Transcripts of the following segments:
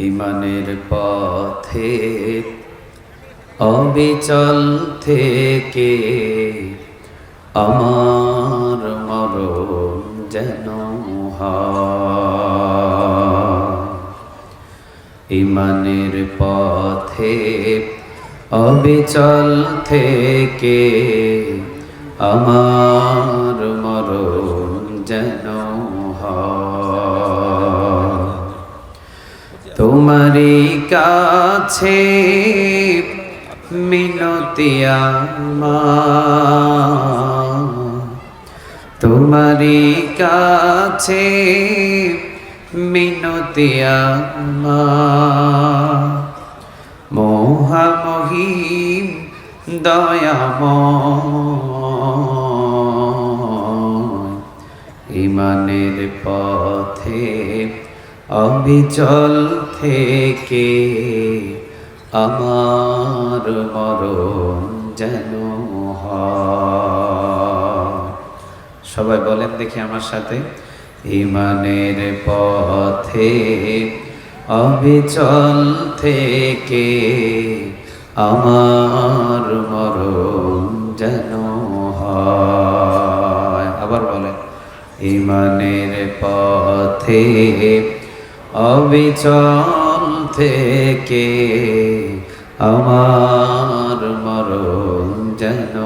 ইমানের পথে অবিচল থেকে আমার মরণ যেন হয়। ইমানের পথে অবিচল থেকে আমার মরণ যেন হয়। তোমারই কাছে মিনতি আমার, তোমারই কাছে মিনতি আমার, মহামহিম দয়াময়। ইমানের পথে অবিচল থেকে আমার মরণ যেন হয়। সবাই বলেন দেখি আমার সাথে, ইমানের পথে অবিচল থেকে আমার মরণ যেন হয়। আবার বলেন, ইমানের পথে অবিচল থেকে আমার মরণ যেন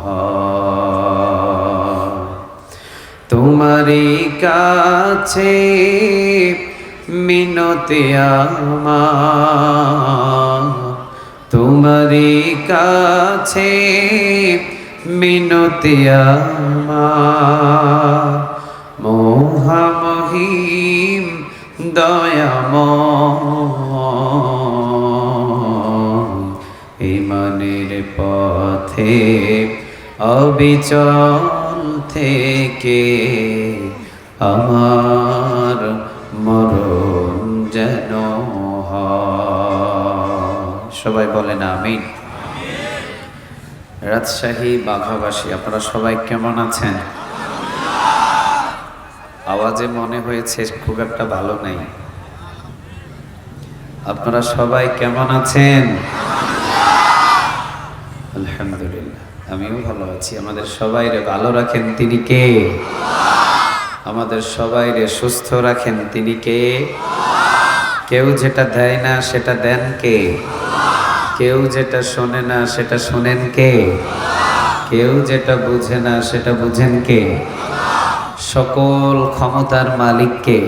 হয়। তোমারই কাছে মিনতি আমার, তোমারই কাছে মিনতি আমার, মহামহিম দয়াময়। ইমানের পথে অবিচল থেকে আমার মরণ যেন হয়। সবাই বলেন আমিন। রাজশাহী বাঘাবাসী আপনারা সবাই কেমন আছেন? আওয়াজে মনে হয়েছে খুব একটা ভালো নেই। আপনারা সবাই কেমন আছেন? আলহামদুলিল্লাহ, আমিও ভালো আছি। আমাদের সবাইরে ভালো রাখেন তিনি কে? আমাদের সবাইরে সুস্থ রাখেন তিনি কে? কেউ যেটা দেয় না সেটা দেন কে? কেউ যেটা শোনে না সেটা শোনেন কে? কেউ যেটা বুঝে না সেটা বুঝেন কে? সকল ক্ষমতার মালিক কে?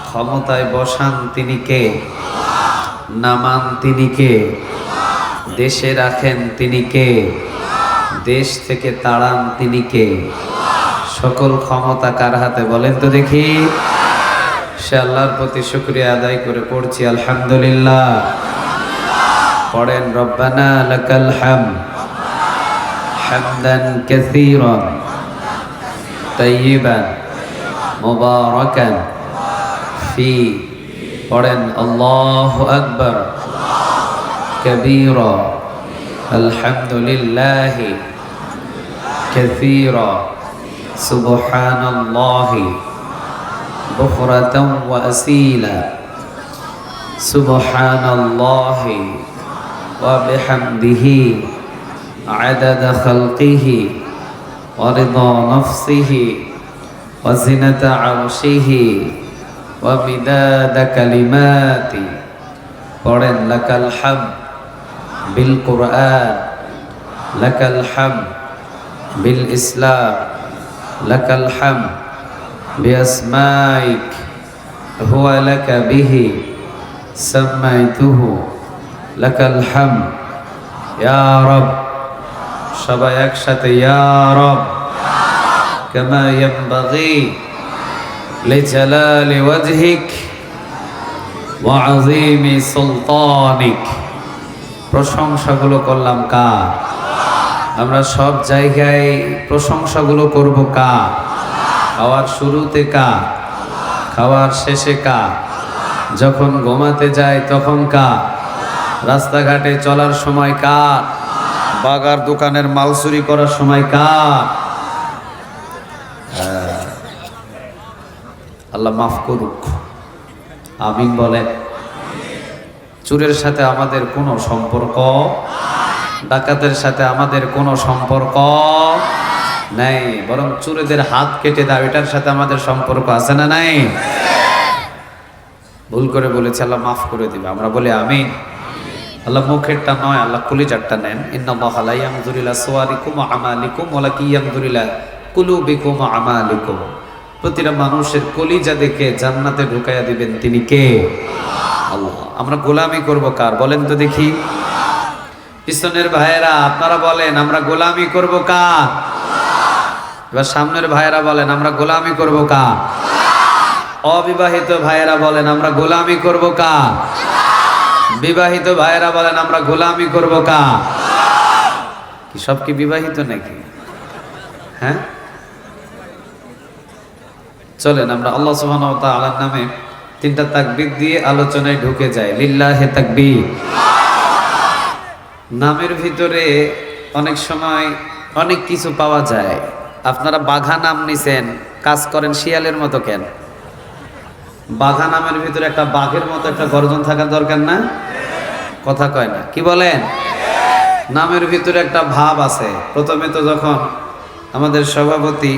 ক্ষমতায় বসান তিনি কে? নামান তিনি কে? দেশে রাখেন তিনি কে? দেশ থেকে তাড়ান তিনি কে? সকল ক্ষমতা কার হাতে বলেন তো দেখি? সে আল্লাহর প্রতি শুকরিয়া আদায় করে পড়ছি আলহামদুলিল্লাহ। পড়েন, রব্বানা লাকাল হামদ হামদান কাসীরান তাইয়িবান মুবারাকান ফি। পড়েন, আল্লাহু আকবার কাবীরা আলহামদুলিল্লাহি কাসীরা সুবহানাল্লাহি বুকরাতান ওয়া আসীলা সুবহানাল্লাহি ওয়া বিহামদিহি আদাদা খালকিহি ওয়া রিদা নাফসিহি ওয়া জিনাতা আরশিহি ওয়া মিদাদা কালিমাতি। পড়েন, লাকাল হামদ বিল কুরআন, লাকাল হামদ বিল ইসলাম, লাকাল হামদ বিআসমাইক হুয়া লাকা বিহি সাম্মাইতুহু লাকাল হামদ ইয়া রব। সবাই একসাথে, ইয়া রব কামা ইয়ানবাগি লিজালালি ওয়াজহিক ওয়া আযীমি সুলতানিক। প্রশংসাগুলো করলাম কার? আমরা সব জায়গায় প্রশংসাগুলো করব কার? খাওয়ার শুরুতে কার? খাওয়ার শেষে কার? যখন ঘুমাতে যায় তখন কার? রাস্তাঘাটে চলার সময় কার? বাগার দোকানের মাল চুরি করার সময় কার? আল্লাহ মাফ করুক, আমিন বলেন। চোরের সাথে আমাদের কোনো সম্পর্ক, ডাকাতের সাথে আমাদের কোনো সম্পর্ক নাই, বরং চোরেদের হাত কেটে দাও, এটার সাথে আমাদের সম্পর্ক আছে না নাই? ভুল করে বলেছে, আল্লাহ মাফ করে দিবে। আমরা বলি আমিন। আল্লাহ মুখেরটা নয়, আল্লাহ কলিজারটা নেন। ইন্নাল্লাহা লা ইয়ানজুরু ইলা সুওয়ারিকুম ওয়া আমালিকুম ওয়ালাকিন ইয়ানজুরু ইলা কুলুবিকুম ওয়া আমালিকুম। প্রতিটা মানুষের কলিজা দেখে জান্নাতে ঢুকাইয়া দিবেন তিনি কে? আল্লাহ। আমরা গোলামি করব কার বলেন তো দেখি? পিছনের ভাইয়েরা আপনারা বলেন আমরা গোলামি করব কার? এবার সামনের ভাইয়েরা বলেন আমরা গোলামি করব কার? অবিবাহিত ভাইয়েরা বলেন আমরা গোলামি করব কার? বিবাহিত ভাইয়েরা বলেন আমরা গোলামি করব কার? কি সব কি বিবাহিত নাকি? হ্যাঁ, চলেন আমরা আল্লাহ সুবহানাহু ওয়া তাআলার নামে তিনটা তাকবীর দিয়ে আলোচনায় ঢুকে যাই। লিল্লাহি তাকবীর। নামের ভিতরে অনেক সময় অনেক কিছু পাওয়া যায়। আপনারা বাঘা নাম নিছেন, কাজ করেন শিয়ালের মতো কেন? বাঘা নামের ভিতরে একটা বাঘের মতো একটা গর্জন থাকার দরকার না? কথা কয় না, কি বলেন? নামের ভিতরে একটা ভাব আছে। প্রথমে তো যখন আমাদের সভাপতি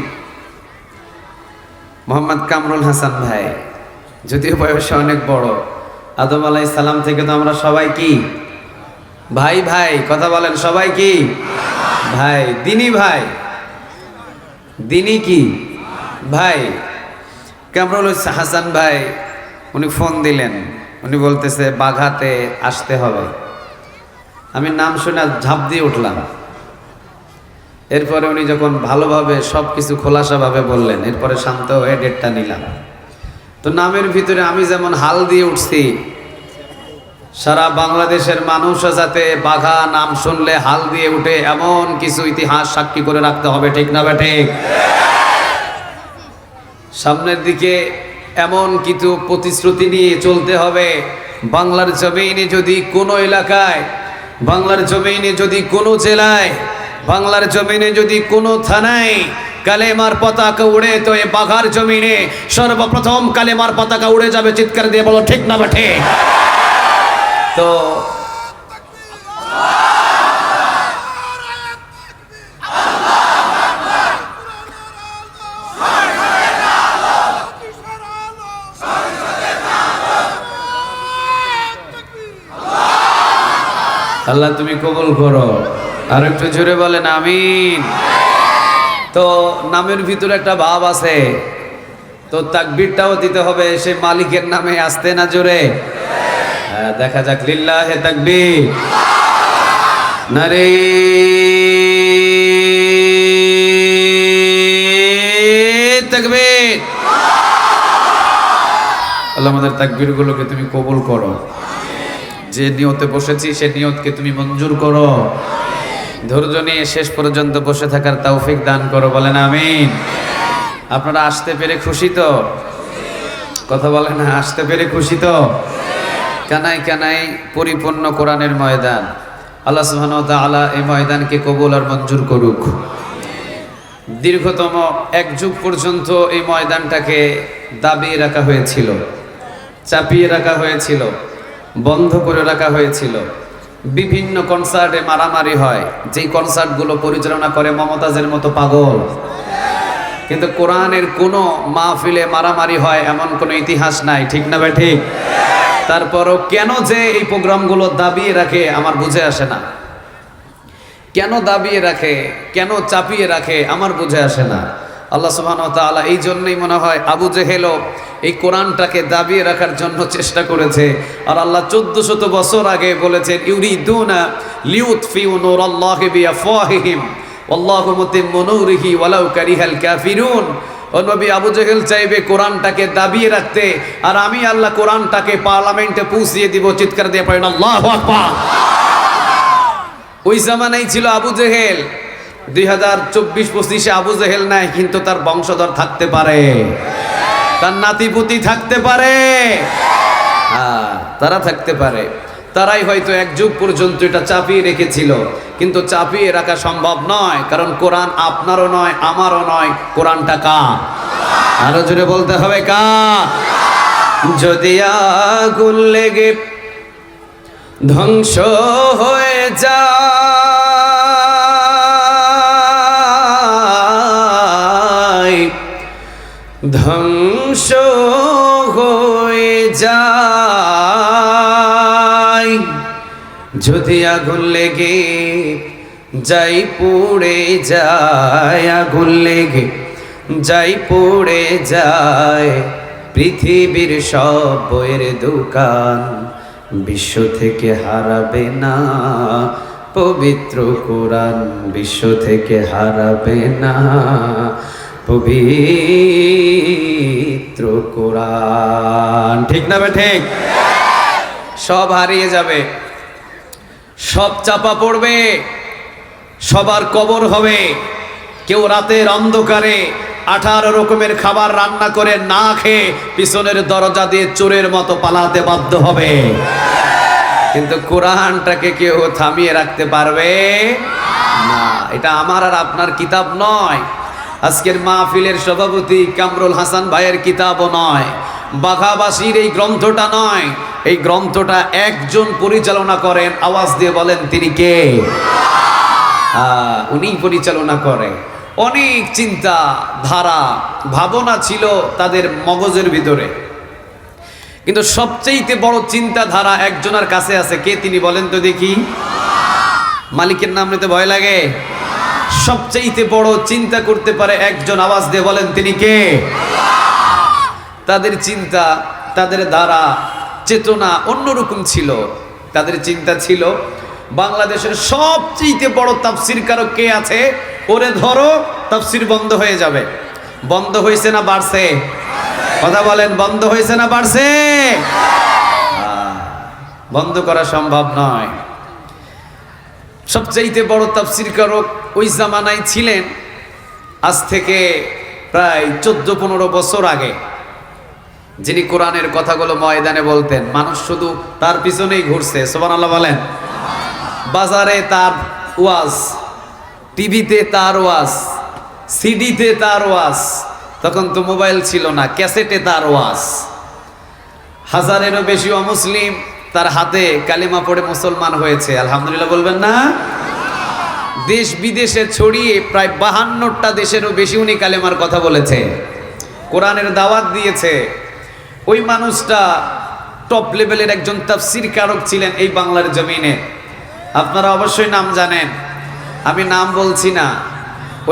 মোহাম্মদ কামরুল হাসান ভাই, যদিও বয়সে অনেক বড়, আদম আলাইহিস সালাম থেকে তো আমরা সবাই কি ভাই ভাই, কথা বলেন সবাই কি ভাই, দিনী ভাই, দিনী কি ভাই। কামরুল হাসান ভাই উনি ফোন দিলেন, উনি বলতেছে বাঘাতে আসতে হবে। আমি নাম শুনে ঝাঁপ দিয়ে উঠলাম। এরপরে উনি যখন ভালোভাবে সব কিছু খোলাসাভাবে বললেন, এরপরে শান্ত হয়ে ডেটটা নিলাম। তো নামের ভিতরে আমি যেমন হাল দিয়ে উঠছি, সারা বাংলাদেশের মানুষও যাতে বাঘা নাম শুনলে হাল দিয়ে উঠে, এমন কিছু ইতিহাস সাক্ষী করে রাখতে হবে, ঠিক না ঠিক? সামনের দিকে এমন কিছু প্রতিশ্রুতি নিয়ে চলতে হবে। বাংলার জমিনে যদি কোনো এলাকায়, বাংলার জমিনে যদি কোনো জেলায়, বাংলার জমিনে যদি কোনো থানায় কালেমার পতাকা উড়ে, তো এ বাঘার জমিনে সর্বপ্রথম কালেমার পতাকা উড়ে যাবে। চিৎকার দিয়ে বলো ঠিক না ঠিক? তো আল্লাহ তুমি কবুল করো। আর একটু জোরে বলেন আমিন। তো নামের ভিতরে একটা ভাব আছে, তো তাকবীরটাও দিতে হবে সে মালিকের নামে, আসতে না জোরে? হ্যাঁ, দেখা যাক। লিল্লাহি তাকবীর, নারে তাকবীর। আল্লাহ আমাদের তাকবীরগুলোকে তুমি কবুল করো। যে নিয়তে বসেছি সে নিয়তকে তুমি মঞ্জুর করো। ধৈর্য নিয়ে শেষ পর্যন্ত বসে থাকার তৌফিক দান করো, বলেন আমিন। আপনারা আসতে পেরে খুশি তো? কথা বলেন না, আসতে পেরে খুশি তো? কানায় কানায় পরিপূর্ণ কোরআনের ময়দান। আল্লাহ সুবহানাহু ওয়া তাআলা এই ময়দানকে কবুল আর মঞ্জুর করুক। দীর্ঘতম এক যুগ পর্যন্ত এই ময়দানটাকে দাবিয়ে রাখা হয়েছিল, চাপিয়ে রাখা হয়েছিল, বন্ধ করে রাখা হয়েছিল। বিভিন্ন কনসার্টে মারামারি হয়, যেই কনসার্টগুলো পরিচালনা করে মমতাজের মতো পাগল। কিন্তু কোরআনের কোনো মাহফিলে মারামারি হয় এমন কোনো ইতিহাস নাই, ঠিক না ভাই ঠিক? তারপরও কেন যে এই প্রোগ্রামগুলো দাবিয়ে রাখে আমার বুঝে আসে না। কেন দাবিয়ে রাখে, কেন চাপিয়ে রাখে আমার বুঝে আসে না। আল্লাহ সুবহানাহু ওয়া তাআলা এই জন্যই মনে হয় আবু জেহেলও এই কোরআনটাকে দাবিয়ে রাখার জন্য চেষ্টা করেছে। আর আল্লাহ 1400 বছর আগে বলেছেন, ইউরিদুনা লিউতফিউ নূরাল্লাহি বিআফওয়াহিহিম ওয়াল্লাহু মুতিম্মু নূরিহি ওয়ালাউ কারিহাল কাফিরুন। ও নবী, আবু জেহেল চাইবে কোরআনটাকে দাবিয়ে রাখতে, আর আমি আল্লাহ কোরআনটাকে পার্লামেন্টে পৌঁছিয়ে দিব। চিৎকার দিয়ে পড়েন আল্লাহু আকবার। ওই জামানায় ছিল আবু জেহেল। 2024-25 আবু জেহেল নাই, কিন্তু তার বংশধর থাকতে পারে, তার নাতিপুতি থাকতে পারে। হ্যাঁ, তারা থাকতে পারে। তারাই হয়তো এক যুগ পর্যন্ত এটা চাপিয়ে রেখেছিল, কিন্তু চাপিয়ে রাখা সম্ভব নয়, কারণ কোরআন আপনারও নয়, আমারও নয়। কোরআনটা কার? আরো জোরে বলতে হবে কার? যদি আগুন লেগে ধ্বংস হয়ে যায়, ধ্বংস হয়ে যায়। যদি আগুন লেগে যাই পুড়ে যায়, আগুন লেগে যাই পুড়ে যায়, পৃথিবীর সব বইয়ের দোকান বিশ্ব থেকে হারাবে না পবিত্র কোরআন, বিশ্ব থেকে হারাবে না পবিত্র কোরআন। ঠিক না বে ঠিক? সব হারিয়ে যাবে, সব চাপা পড়বে, সবার কবর হবে। কেউ রাতের অন্ধকারে 18 রকমের খাবার রান্না করে না খেয়ে পিছনের দরজা দিয়ে চোরের মতো পালাতে বাধ্য হবে, কিন্তু কোরআনটাকে কেউ থামিয়ে রাখতে পারবে না। এটা আমার আর আপনার কিতাব নয়, আজকের মাহফিলের সভাপতি কামরুল হাসান ভাইয়ের কিতাবও নয়, বাঘাবাসীর এই গ্রন্থটা নয়। এই গ্রন্থটা একজন পরিচালনা করেন, আওয়াজ দিয়ে বলেন তিনি কে? উনি পরিচালনা করে। অনেক চিন্তা ধারা ভাবনা ছিল তাদের মগজের ভিতরে, কিন্তু সবচেয়ে বড় চিন্তাধারা একজনের কাছে আছে। কে তিনি বলেন তো দেখি? মালিকের নাম নিতে ভয় লাগে? সবচেয়ে বড় চিন্তা করতে পারে একজন, আওয়াজ দিয়ে বলেন তিনি কে? তাদের চিন্তা, তাদের ধারা, চেতনা অন্যরকম ছিল। তাদের চিন্তা ছিল বাংলাদেশের সবচেয়ে বড় তাফসির কারক কে আছে, ওরে ধরো, তাফসির বন্ধ হয়ে যাবে। বন্ধ হয়েছে না বাড়ছে? কথা বলেন, বন্ধ হয়েছে না বাড়ছে? বন্ধ করা সম্ভব নয়। সবচেয়ে বড় তাফসির কারক ওই জামানায় ছিলেন, আজ থেকে প্রায় 14-15 বছর আগে, যিনি কোরআনের কথাগুলো ময়দানে বলতেন। মানুষ শুধু তার পিছনেই ঘুরছে, সুবহানাল্লাহ বলেন। বাজারে তার ওয়াজ, টিভিতে তার ওয়াজ, সিডিতে তার ওয়াজ, তখন তো মোবাইল ছিল না, ক্যাসেটে তার ওয়াজ। 1000-এরও বেশি অমুসলিম তার হাতে কালিমা পড়ে মুসলমান হয়েছে, আলহামদুলিল্লাহ বলবেন না? দেশ বিদেশে ছড়িয়ে প্রায় 52টা দেশেরও বেশি উনি কালেমার কথা বলেছে, কোরআনের দাওয়াত দিয়েছে। ওই মানুষটা টপ লেভেলের একজন তাফসীর কারক ছিলেন এই বাংলার জমিনে। আপনারা অবশ্যই নাম জানেন, আমি নাম বলছি না।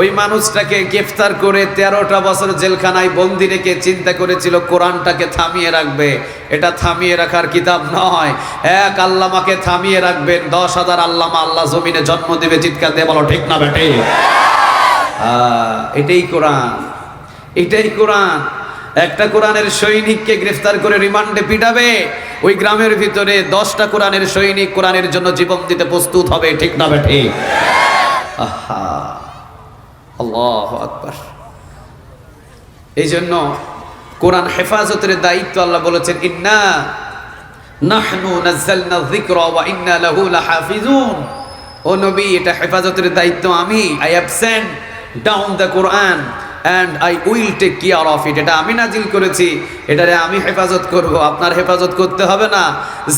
ওই মানুষটাকে গ্রেফতার করে 13টা বছর জেলখানায় বন্দি রেখে চিন্তা করেছিল কোরআনটাকে থামিয়ে রাখবে। এটা থামিয়ে রাখার কিতাব নয়, এক আল্লামাকে থামিয়ে রাখবেন, 10,000 আল্লামা আল্লাহ জমিনে জন্ম দেবে। চিৎকার দিয়ে বলো ঠিক না বেটে? এটাই কোরআন, এটাই কোরআন। একটা কোরআনের সৈনিককে গ্রেফতার করে রিমান্ডে পিটাবে, ওই গ্রামের ভিতরে 10টা কোরআনের সৈনিক কোরআনের জন্য জীবন দিতে প্রস্তুত হবে, ঠিক না বেটে? আহা, আল্লাহু আকবার। এই জন্য কোরআন হেফাজতের দায়িত্ব আল্লাহ বলেছেন, ইন্না নাহনু নাযালনা যিকরা ওয়া ইন্না লাহু লাহাফিজুন। ও নবী, এটা হেফাজতের দায়িত্ব আমি। I have Saint down the Quran and I will take care of it. এটা আমি নাজিল করেছি, এটারে আমি হেফাজত করব, আপনার হেফাজত করতে হবে না।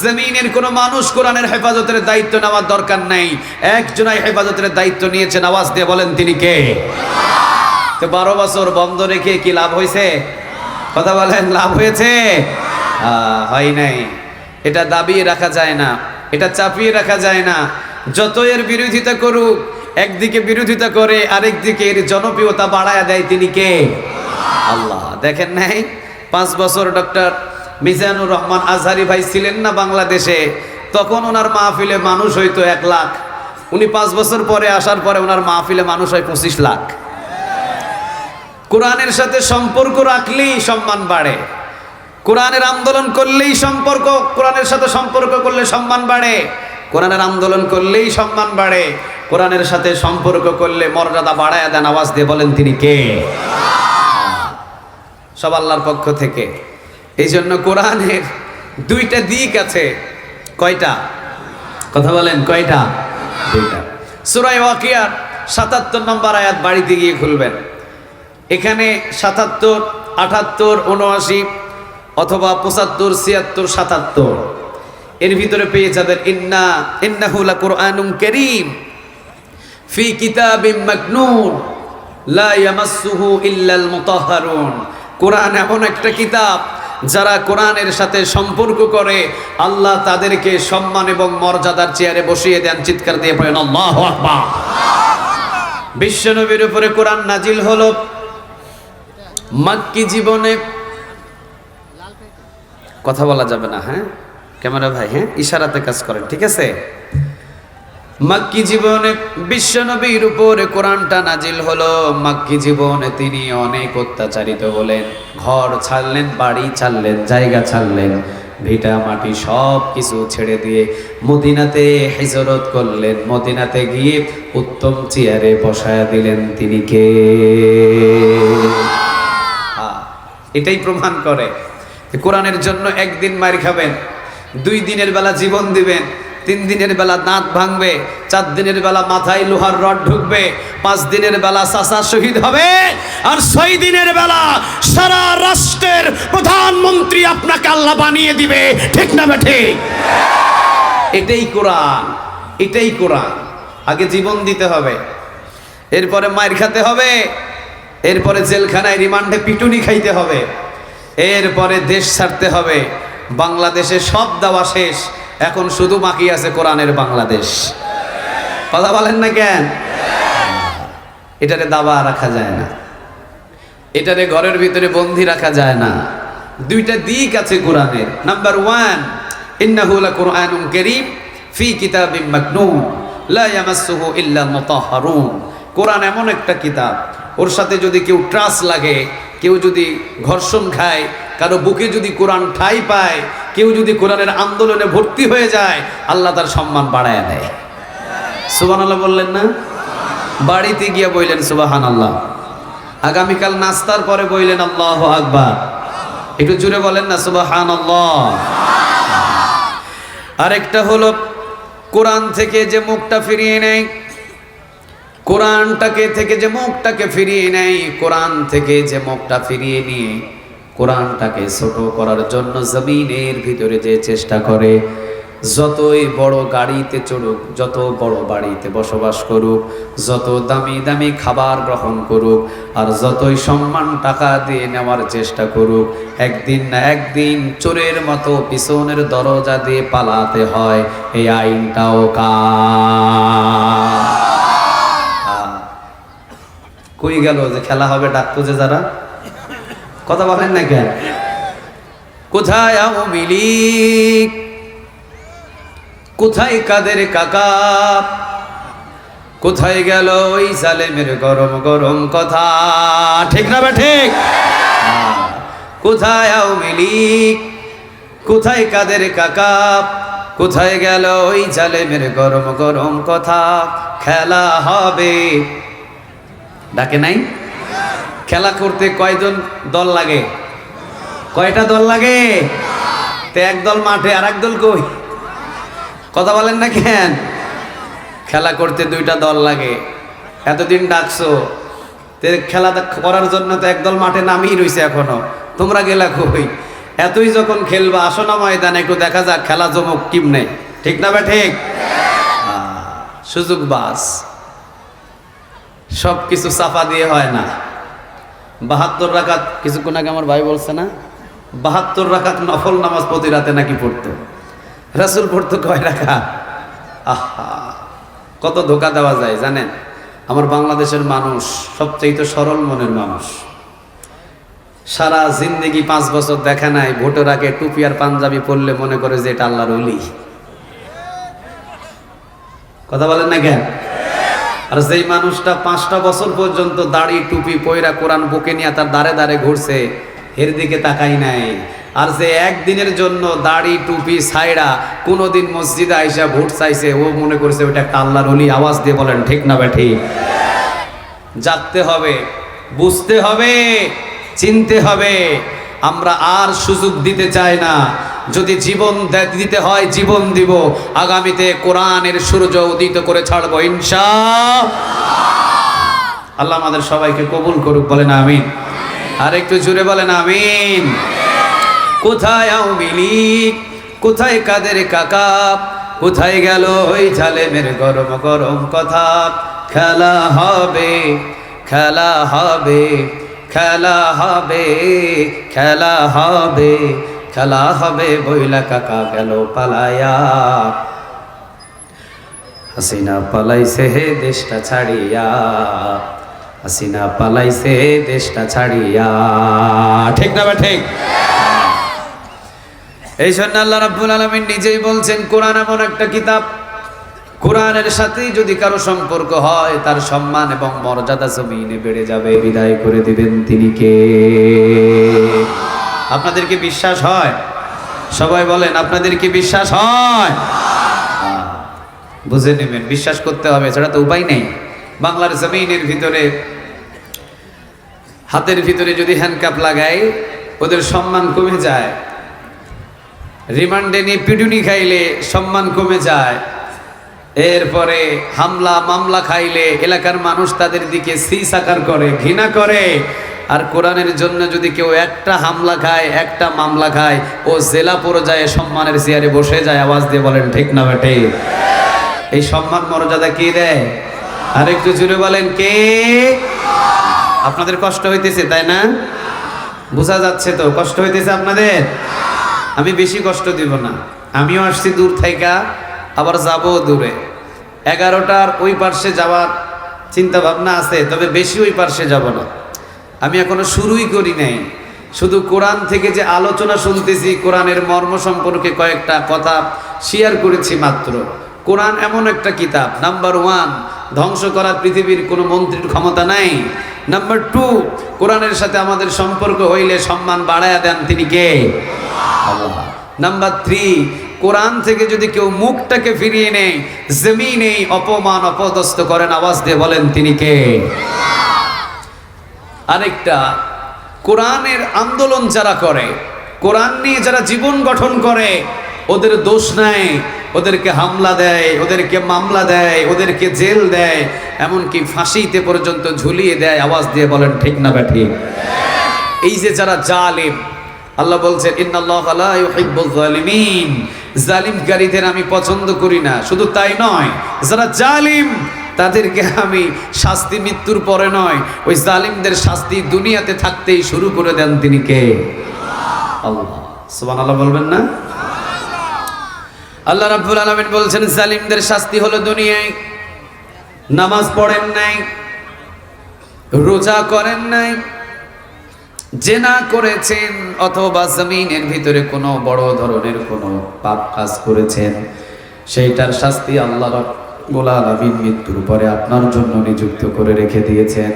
জমিনের কোনো মানুষ কোরআনের হেফাজতের দায়িত্ব নেওয়ার দরকার নেই, একজনই হেফাজতের দায়িত্ব নিয়েছেন, আওয়াজ দিয়ে বলেন তিনি কে? তো 12 বছর বন্ধ রেখে কি লাভ হয়েছে? কথা বলেন, লাভ হয়েছে? হয় নাই। এটা দাবিয়ে রাখা যায় না, এটা চাপিয়ে রাখা যায় না। যত এর বিরোধিতা করুক, একদিকে বিরোধিতা করে আরেকদিকে এর জনপ্রিয়তা বাড়ায় দেয় তিনি কে? আল্লাহ। দেখেন নাই 5 বছর ডক্টর মিজানুর রহমান আজহারি ভাই ছিলেন না বাংলাদেশে, তখন ওনার মাহফিলে মানুষ হইতো 1 লাখ। উনি 5 বছর পরে আসার পরে ওনার মাহফিলে মানুষ হয় 25 লাখ। কোরআনের সাথে সম্পর্ক রাখলেই সম্মান বাড়ে, কোরআনের আন্দোলন করলেই সম্পর্ক, কোরআনের সাথে সম্পর্ক করলে সম্মান বাড়ে, কোরআনের আন্দোলন করলেই সম্মান বাড়ে, কোরআনের সাথে সম্পর্ক করলে মর্যাদা বাড়ায় দেন। আওয়াজ দিয়ে বলেন তিনি কে? সব আল্লাহর পক্ষ থেকে। এই জন্য কোরআনের 2টা দিক আছে। কয়টা? কথা বলেন, কয়টা? 2টা। সূরা ওয়াকিয়ার 77 নম্বর আয়াত বাড়িতে গিয়ে খুলবেন। এখানে 77, 78, 79 অথবা 75, 76, 77 এর ভিতরে পেয়ে যাবেন ইন্নাহু লাকুরআনুন কারীম ফি কিতাবিম মাকনুন লা ইয়ামাসসুহু ইল্লাল মুতাহহারুন। কোরআন এমন একটা কিতাব, যারা কোরআনের সাথে সম্পর্ক করে আল্লাহ তাদেরকে সম্মান এবং মর্যাদার চেয়ারে বসিয়ে দেন। চিৎকার দিয়ে পড়েন আল্লাহু আকবার। বিশ্বনবীর উপরে কোরআন নাজিল হলো মক্কি জীবনে। কথা বলা যাবে না, হ্যাঁ ক্যামেরা ভাই, হ্যাঁ ইশারাতে কাজ করেন, ঠিক আছে। মক্কি জীবনে বিশ্বনবীর উপরে কোরআনটা নাজিল হলো। মক্কি জীবনে তিনি অনেক অত্যাচারিত হলেন, ঘর ছাড়লেন, বাড়ি ছাড়লেন, জায়গা ছাড়লেন, ভিটা মাটি সব কিছু ছেড়ে দিয়ে মদিনাতে হিজরত করলেন। মদিনাতে গিয়ে উত্তম চেয়ারে বসায়া দিলেন। তিনি কে? এটাই প্রমাণ করে কোরআনের জন্য একদিন মার খাবেন, 2 দিনের বেলা জীবন দিবেন, 3 দিনের বেলা দাঁত ভাঙবে, 4 দিনের বেলা মাথায় লোহার রড ঢুকবে, 5 দিনের বেলা চাচা শহীদ হবে, আর 6 দিনের বেলা সারা রাষ্ট্রের প্রধানমন্ত্রী আপনাকে আল্লাহ বানিয়ে দিবে। ঠিক না ঠিক? এটাই কোরআন, এটাই কোরআন। আগে জীবন দিতে হবে, এরপরে মার খেতে হবে, এরপরে জেলখানায় রিমান্ডে পিটুনি খাইতে হবে, এরপরে দেশ ছাড়তে হবে। বাংলাদেশে সব দাওয়া শেষ, এখন শুধু বাকি আছে কোরআনের বাংলাদেশ। কথা বলেন না কেন? এটারে দাবা রাখা যায় না, এটারে ঘরের ভিতরে বন্দি রাখা যায় না। 2টা দিক আছে কোরআনের। নাম্বার 1, ইন্নাহু লাকুরআনুন কারীম ফি কিতাবিম মাকনুন লা ইয়ামাসসুহু ইল্লাল মুতাহহারুন। কোরআন এমন একটা কিতাব, ওর সাথে যদি কেউ ট্রাস লাগে, কেউ যদি ঘর্ষণ খায়, কারো বুকে যদি কোরআন ঠাঁই পায়, কেউ যদি কোরআনের আন্দোলনে ভর্তি হয়ে যায়, আল্লাহ তার সম্মান বাড়ায় দেয়। সুবহানাল্লাহ বললেন না? বাড়িতে গিয়ে বললেন সুবহানাল্লাহ, আগামীকাল নাস্তার পরে বললেন আল্লাহু আকবার। একটু জোরে বলেন না সুবহানাল্লাহ। আরেকটা হলো কোরআন থেকে যে মুখটা ফিরিয়ে নেয়, কোরআনটাকে থেকে যে মুখটাকে ফিরিয়ে নেয়, কোরআন থেকে যে মুখটা ফিরিয়ে নিয়ে কোরআনটাকে ছোট করার জন্য জমিনের ভিতরে যে চেষ্টা করে, যতই বড় গাড়িতে চড়ুক, যত বড় বাড়িতে বসবাস করুক, যত দামি দামি খাবার গ্রহণ করুক, আর যতই সম্মান টাকা দিয়ে নেওয়ার চেষ্টা করুক, একদিন না একদিন চোরের মতো পিছনের দরজা দিয়ে পালাতে হয়। এই আইনটাও কই গেল যে খেলা হবে ডাকতো যে যারা? কথা বলেন না কেন? কোথায় আওয়ামী লীগ, কোথায় কাদের কাকা, কোথায় গেল ওই জালেমের গরম গরম কথা? ঠিক না বা ঠিক? কোথায় আওয়ামী লীগ, কোথায় কাদের কাকা, কোথায় গেল ওই জালেমের গরম গরম কথা? খেলা হবে, ডাকে নাই? খেলা করতে কয়জন দল লাগে? কয়টা দল লাগে? তো এক দল মাঠে, আর এক দল কই? কথা বলেন না কেন? খেলা করতে 2টা দল লাগে। এতদিন ডাকছো, খেলা করার জন্য তো একদল মাঠে নামিয়ে রয়েছে এখনো, তোমরা গেলা কই? এতই যখন খেলবা, আসো না ময়দানে, একটু দেখা যাক খেলা জমক কিমনে। ঠিক না বা ঠিক? সুযোগ বাস, সব কিছু চাপা দিয়ে হয় না। 72 রাকাত, কিছুক্ষণ আগে আমার ভাই বলছে না, 72 রাকাত নফল নামাজ প্রতি রাতে নাকি পড়তো। রাসূল পড়তো কয় রাকাত? আহা, কত ধোকা দেওয়া যায় জানেন? আমার বাংলাদেশের মানুষ সবচেয়ে সরল মনের মানুষ। সারা জিন্দেগি 5 বছর দেখা নাই, ভোটের আগে টুপি আর পাঞ্জাবি পরলে মনে করে যে এটা আল্লাহর ওলি। কথা বলেন না কেন? আর যেই মানুষটা 5টা বছর পর্যন্ত দাড়ি টুপি পয়রা কোরআন বুকে নিয়ে তার দাঁড়ে দাঁড়ে ঘুরছে, এর দিকে তাকাই নাই। আর যে একদিনের জন্য দাড়ি টুপি ছাইড়া কোনোদিন মসজিদে আইসা ভোট চাইছে, ও মনে করছে ওটা একটা আল্লাহর ওলি। আওয়াজ দিয়ে বলেন ঠিক না বেঠি? জানতে হবে, বুঝতে হবে, চিনতে হবে। আমরা আর সুযোগ দিতে চাই না। যদি জীবন দিতে হয় জীবন দিব। আগামীতে কোরআনের সূর্য উদিত করে ছাড়বো ইনশাআল্লাহ। আল্লাহ আমাদের সবাইকে কবুল করুক, বলেন আমিন। আর একটু জোরে বলেন আমিন। কোথায় আওয়ামী লীগ, কোথায় কাদের কাকা, কোথায় গেল ওই জালেমের গরম গরম কথা। খেলা হবে, খেলা হবে, খেলা হবে, খেলা হবে, খেলা হবে বইলা কাকা গেল পালায়া। হাসিনা পালাইছে হে দেশটা ছাড়িয়া, হাসিনা পালাইছে দেশটা ছাড়িয়া। ঠিক না বা ঠিক? এই জন্য আল্লাহ রাব্বুল আলামিন নিজেই বলছেন, কোরআন এমন একটা কিতাব, কোরআনের সাথে যদি কারো সম্পর্ক হয় তার সম্মান এবং মর্যাদা জমিনে বেড়ে যাবে। বিদায় করে দিবেন তিনি কে? আপনাদের কি বিশ্বাস হয়? সবাই বলেন, আপনাদের কি বিশ্বাস হয়? বুঝে নেবেন, বিশ্বাস করতে হবে, সেটা তো উপায় নেই। বাংলার জমিনের ভিতরে হাতের ভিতরে যদি হ্যান্ডকাপ লাগায় ওদের সম্মান কমে যায়, রিমান্ডে নিয়ে পিটুনি খাইলে সম্মান কমে যায়, এরপরে হামলা মামলা খাইলে এলাকার মানুষ তাদের দিকে সিসাকার করে, ঘৃণা করে। আর কোরআনের জন্য যদি কেউ একটা হামলা খায়, একটা মামলা খায়, ও জেলা পর্যায়ে সম্মানের চেয়ারে বসে যায়। আওয়াজ দিয়ে বলেন ঠিক না বেটে? এই সম্মান মর্যাদা কে দেয়? আর একটু জুড়ে বলেন কে? আপনাদের কষ্ট হইতেছে তাই না? বোঝা যাচ্ছে তো কষ্ট হইতেছে আপনাদের। আমি বেশি কষ্ট দিব না, আমিও আসছি দূর থেকে, আবার যাব দূরে। 11টার ওই পার্শ্বে যাওয়ার চিন্তা ভাবনা আছে, তবে বেশি ওই পার্শ্বে যাব না। আমি এখনো শুরুই করি নাই, শুধু কোরআন থেকে যে আলোচনা শুনতেছি, কোরআনের মর্ম সম্পর্কে কয়েকটা কথা শেয়ার করেছি মাত্র। কোরআন এমন একটা কিতাব, নাম্বার 1, ধ্বংস করার পৃথিবীর কোনো মন্ত্রীর ক্ষমতা নাই। নাম্বার 2, কোরআনের সাথে আমাদের সম্পর্ক হইলে সম্মান বাড়ায়া দেন তিনি কে? আল্লাহ। নাম্বার 3, কোরআন থেকে যদি কেউ মুখটাকে ফিরিয়ে নেয়, জমিনে অপমান অপদস্থ করেন, আওয়াজ দিয়ে বলেন তিনি কে? আরেকটা, কোরআনের আন্দোলন যারা করে, কোরআন নিয়ে যারা জীবন গঠন করে, ওদের দোষ নাই, ওদেরকে হামলা দেয়, ওদেরকে মামলা দেয়, ওদেরকে জেল দেয়, এমনকি ফাঁসিতে পর্যন্ত ঝুলিয়ে দেয়। আওয়াজ দিয়ে বলেন ঠিক না ব্যাঠি? এই যে যারা জালিম, আল্লাহ বলছেন ইন্নাল্লাহা লা ইউহিব্বুয যালিমিন, জালিমকারীদের আমি পছন্দ করি না। শুধু তাই নয়, যারা জালিম তাদেরকে আমি শাস্তি মৃত্যুর পরে নয়, ওই জালিমদের শাস্তি দুনিয়াতে থাকতেই শুরু করে দেন তিনি কে? আল্লাহ। সুবহানাল্লাহ বলবেন না? আল্লাহ রাব্বুল আলামিন বলছেন জালিমদের শাস্তি হলো দুনিয়ায়। নামাজ পড়েন নাই, রোজা করেন নাই, জেনা করেছেন, অথবা জমিনের ভিতরে কোনো বড় ধরনের কোনো পাপ কাজ করেছেন, সেইটার শাস্তি আল্লাহ রাব্বুল আলামিন মৃত্যুর পরে আপনার জন্য নিযুক্ত করে রেখে দিয়েছেন।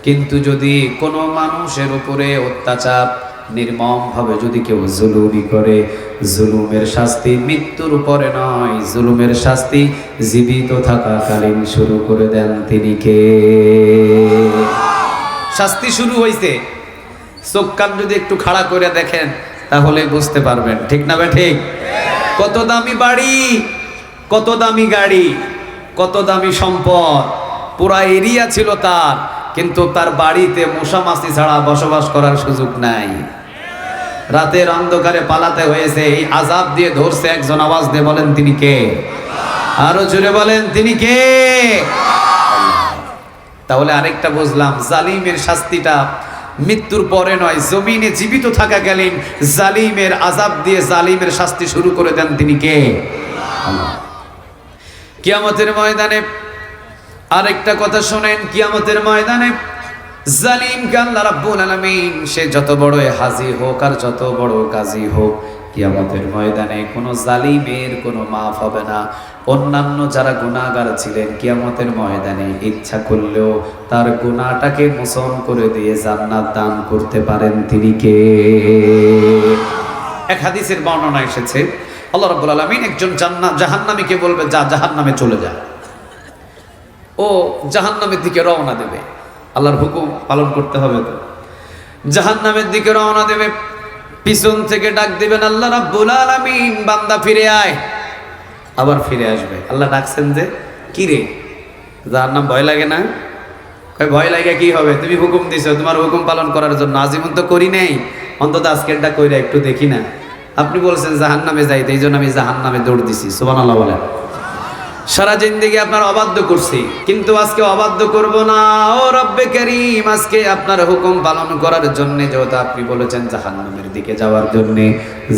কিন্তু যদি কোনো মানুষের উপরে অত্যাচার, নির্মমভাবে যদি কেউ জুলুমি করে, জুলুমের শাস্তি মৃত্যুর উপরে নয়, জুলুমের শাস্তি জীবিত থাকাকালীন শুরু করে দেন তিনি কে? শাস্তি শুরু হয়েছে, চোখ কান যদি একটু খাড়া করে দেখেন তাহলে বুঝতে পারবেন। ঠিক না ভাই? ঠিক। কত দামি বাড়ি, কত দামি গাড়ি, কত দামি সম্পদ, পুরা এরিয়া ছিল তার, কিন্তু তার বাড়িতে মশা মাছি ছাড়া বসবাস করার সুযোগ নাই। রাতের অন্ধকারে পালাতে হয়েছে, এই আযাব দিয়ে ধরছে একজন। আওয়াজ দিয়ে বলেন তিনি কে? আরো জোরে বলেন তিনি কে? তাহলে আরেকটা বুঝলাম, জালিমের শাস্তিটা মৃত্যুর পরে নয়, জমিনে জীবিত থাকাকালীন জালিমের আযাব দিয়ে জালিমের শাস্তি শুরু করে দেন তিনি কে? আল্লাহ। কিয়ামতের ময়দানে আরেকটা কথা শোনেন, কিয়ামতের ময়দানে জালিমকে আল্লাহ রাব্বুল আলামিন, সে যত বড় হাজি হোক আর যত বড় কাজী হোক, কিয়ামতের ময়দানে কোনো জালিমের কোনো মাফ হবে না। অন্যান্য যারা গুনাহগার ছিলেন, কিয়ামতের ময়দানে ইচ্ছা করলেও তার গুনাহটাকে মোচন করে দিয়ে জান্নাত দান করতে পারেন তিনি কে? এক হাদিসের বর্ণনা এসেছে, আল্লাহ রাব্বুল আলামিন একজন জাহান্নামীকে বলবে, যা জাহান্নামে চলে যা। ও জাহান্নামের দিকে রওনা দেবে, আল্লাহর হুকুম পালন করতে হবে তো। জাহান্নামের দিকে রওনা দেবে, পিছন থেকে ডাক দিবেন আল্লাহ রাব্বুল আলামিন, বান্দা ফিরে আয়। আবার ফিরে আসবে। আল্লাহ ডাকছেন যে, কি রে জাহান্নাম ভয় লাগে না? কয় ভয় লাগে কি হবে, তুমি হুকুম দিছো, তোমার হুকুম পালন করার জন্য। আজীবন তো করি নাই, অন্তত আজকেরটা কইরা একটু দেখি না। আপনি বলছেন জাহান্নামে যাইতে, এই জন্য আমি জাহান্নামে দৌড় দিছি। সুবহানাল্লাহ বলেন। সারা জিন্দেগি আপনার অবাধ্য করছি, কিন্তু আজকে অবাধ্য করব না। ও রব্বে কারীম, আজকে আপনার হুকুম পালন করার জন্য, যেহেতু আপনি বলেছেন জাহান্নামের দিকে যাওয়ার জন্য,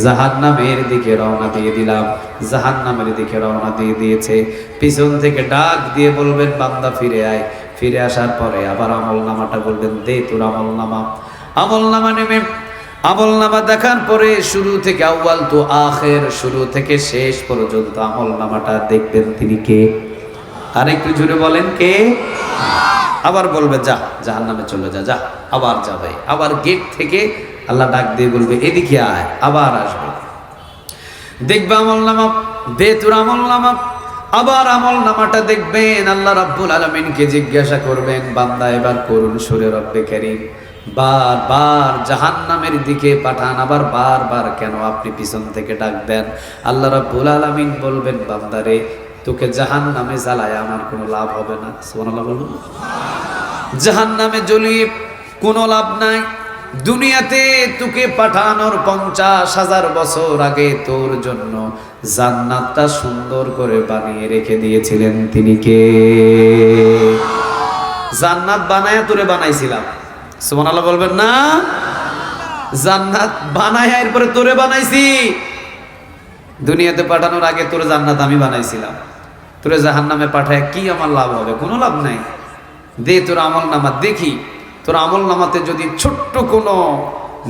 জাহান্নামের দিকে রওনা দিয়ে দিলাম। জাহান্নামের দিকে রওনা দিয়ে দিয়েছে, পিছন থেকে ডাক দিয়ে বলবেন বান্দা ফিরে আয়। ফিরে আসার পরে আবার আমলনামাটা বলবেন দে তোর আমলনামা। আমলনামা নেবে, আমলনামা দেখার পরে শুরু থেকে আউয়াল তো আখের, শুরু থেকে শেষ পর্যন্ত আমলনামাটা দেখবেন তিনি কে? আর একটু জুড়ে বলেন কে? আবার বলবে যা জাহান্নামে চলে যা, যা। আবার যাবে, আবার গেট থেকে আল্লাহ ডাক দিয়ে বলবে এদিকে আয়, আবার আসবে। দেখবে আমলনামা, দে তোর আমলনামা। আবার আমলনামাটা দেখবেন, আল্লাহ রাব্বুল আলামিনকে জিজ্ঞাসা করবেন বান্দা এবার করুন সুরে রব্বে কারীম, বারবার জাহান্নামের দিকে পাঠান, আবার বারবার কেন আপনি পিছন থেকে ডাক দেন? আল্লাহ রাব্বুল আলামিন বলবেন বান্দারে তোকে জাহান্নামে জ্বালায় আমার কোনো লাভ হবে না। সুবহানাল্লাহ বলুন। জাহান্নামে জ্বলিয়ে কোনো লাভ নাই। দুনিয়াতে তোকে পাঠানোর 50,000 বছর আগে তোর জন্য জান্নাতটা সুন্দর করে বানিয়ে রেখে দিয়েছিলেন তিনি কে? জান্নাত বানায়া তোরে বানাইছিলাম। সুবহানাল্লাহ বলবেন না? জান্নাত বানায়া এরপরে তোরে বানাইছি। দুনিয়াতে পাঠানোর আগে তোর জান্নাত আমি বানাইছিলাম। তোরে জাহান্নামে পাঠায় কি আমার লাভ হবে? কোনো লাভ নাই। দে তোর আমলনামা দেখি, তোর আমলনামাতে যদি ছোট্ট কোনো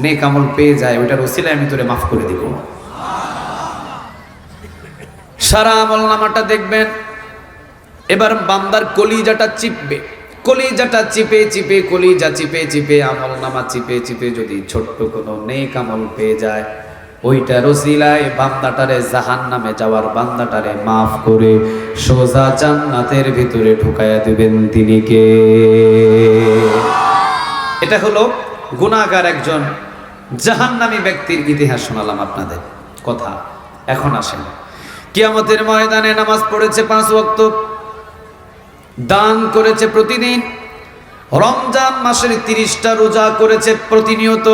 নেক আমল পেয়ে যায়, ওইটার ওসিলায় আমি তোরে মাফ করে দিব। সারা আমলনামাটা দেখবেন। এবার বান্দার কলিজাটা চিপবে, কলিজাটা চিপে চিপে, কলিজা চিপে চিপে, আমলনামা চিপে চিপে যদি ছোট্ট কোনো নেক আমল পেয়ে যায়, ওইটার ওসিলায় বান্দাটারে জাহান্নামে যাওয়ার বান্দাটারে মাফ করে সোজা জান্নাতের ভিতরে ঢুকায়া দিবেন তিনি কে? এটা হলো গুনাহগার একজন জাহান্নামী ব্যক্তির ইতিহাস শোনালাম আপনাদের কথা। এখন আসেন, কিয়ামতের ময়দানে নামাজ পড়েছে 5 ওয়াক্ত, দান করেছে প্রতিদিন, রমজান মাসের 30টা রোজা করেছে প্রতিনিয়ত,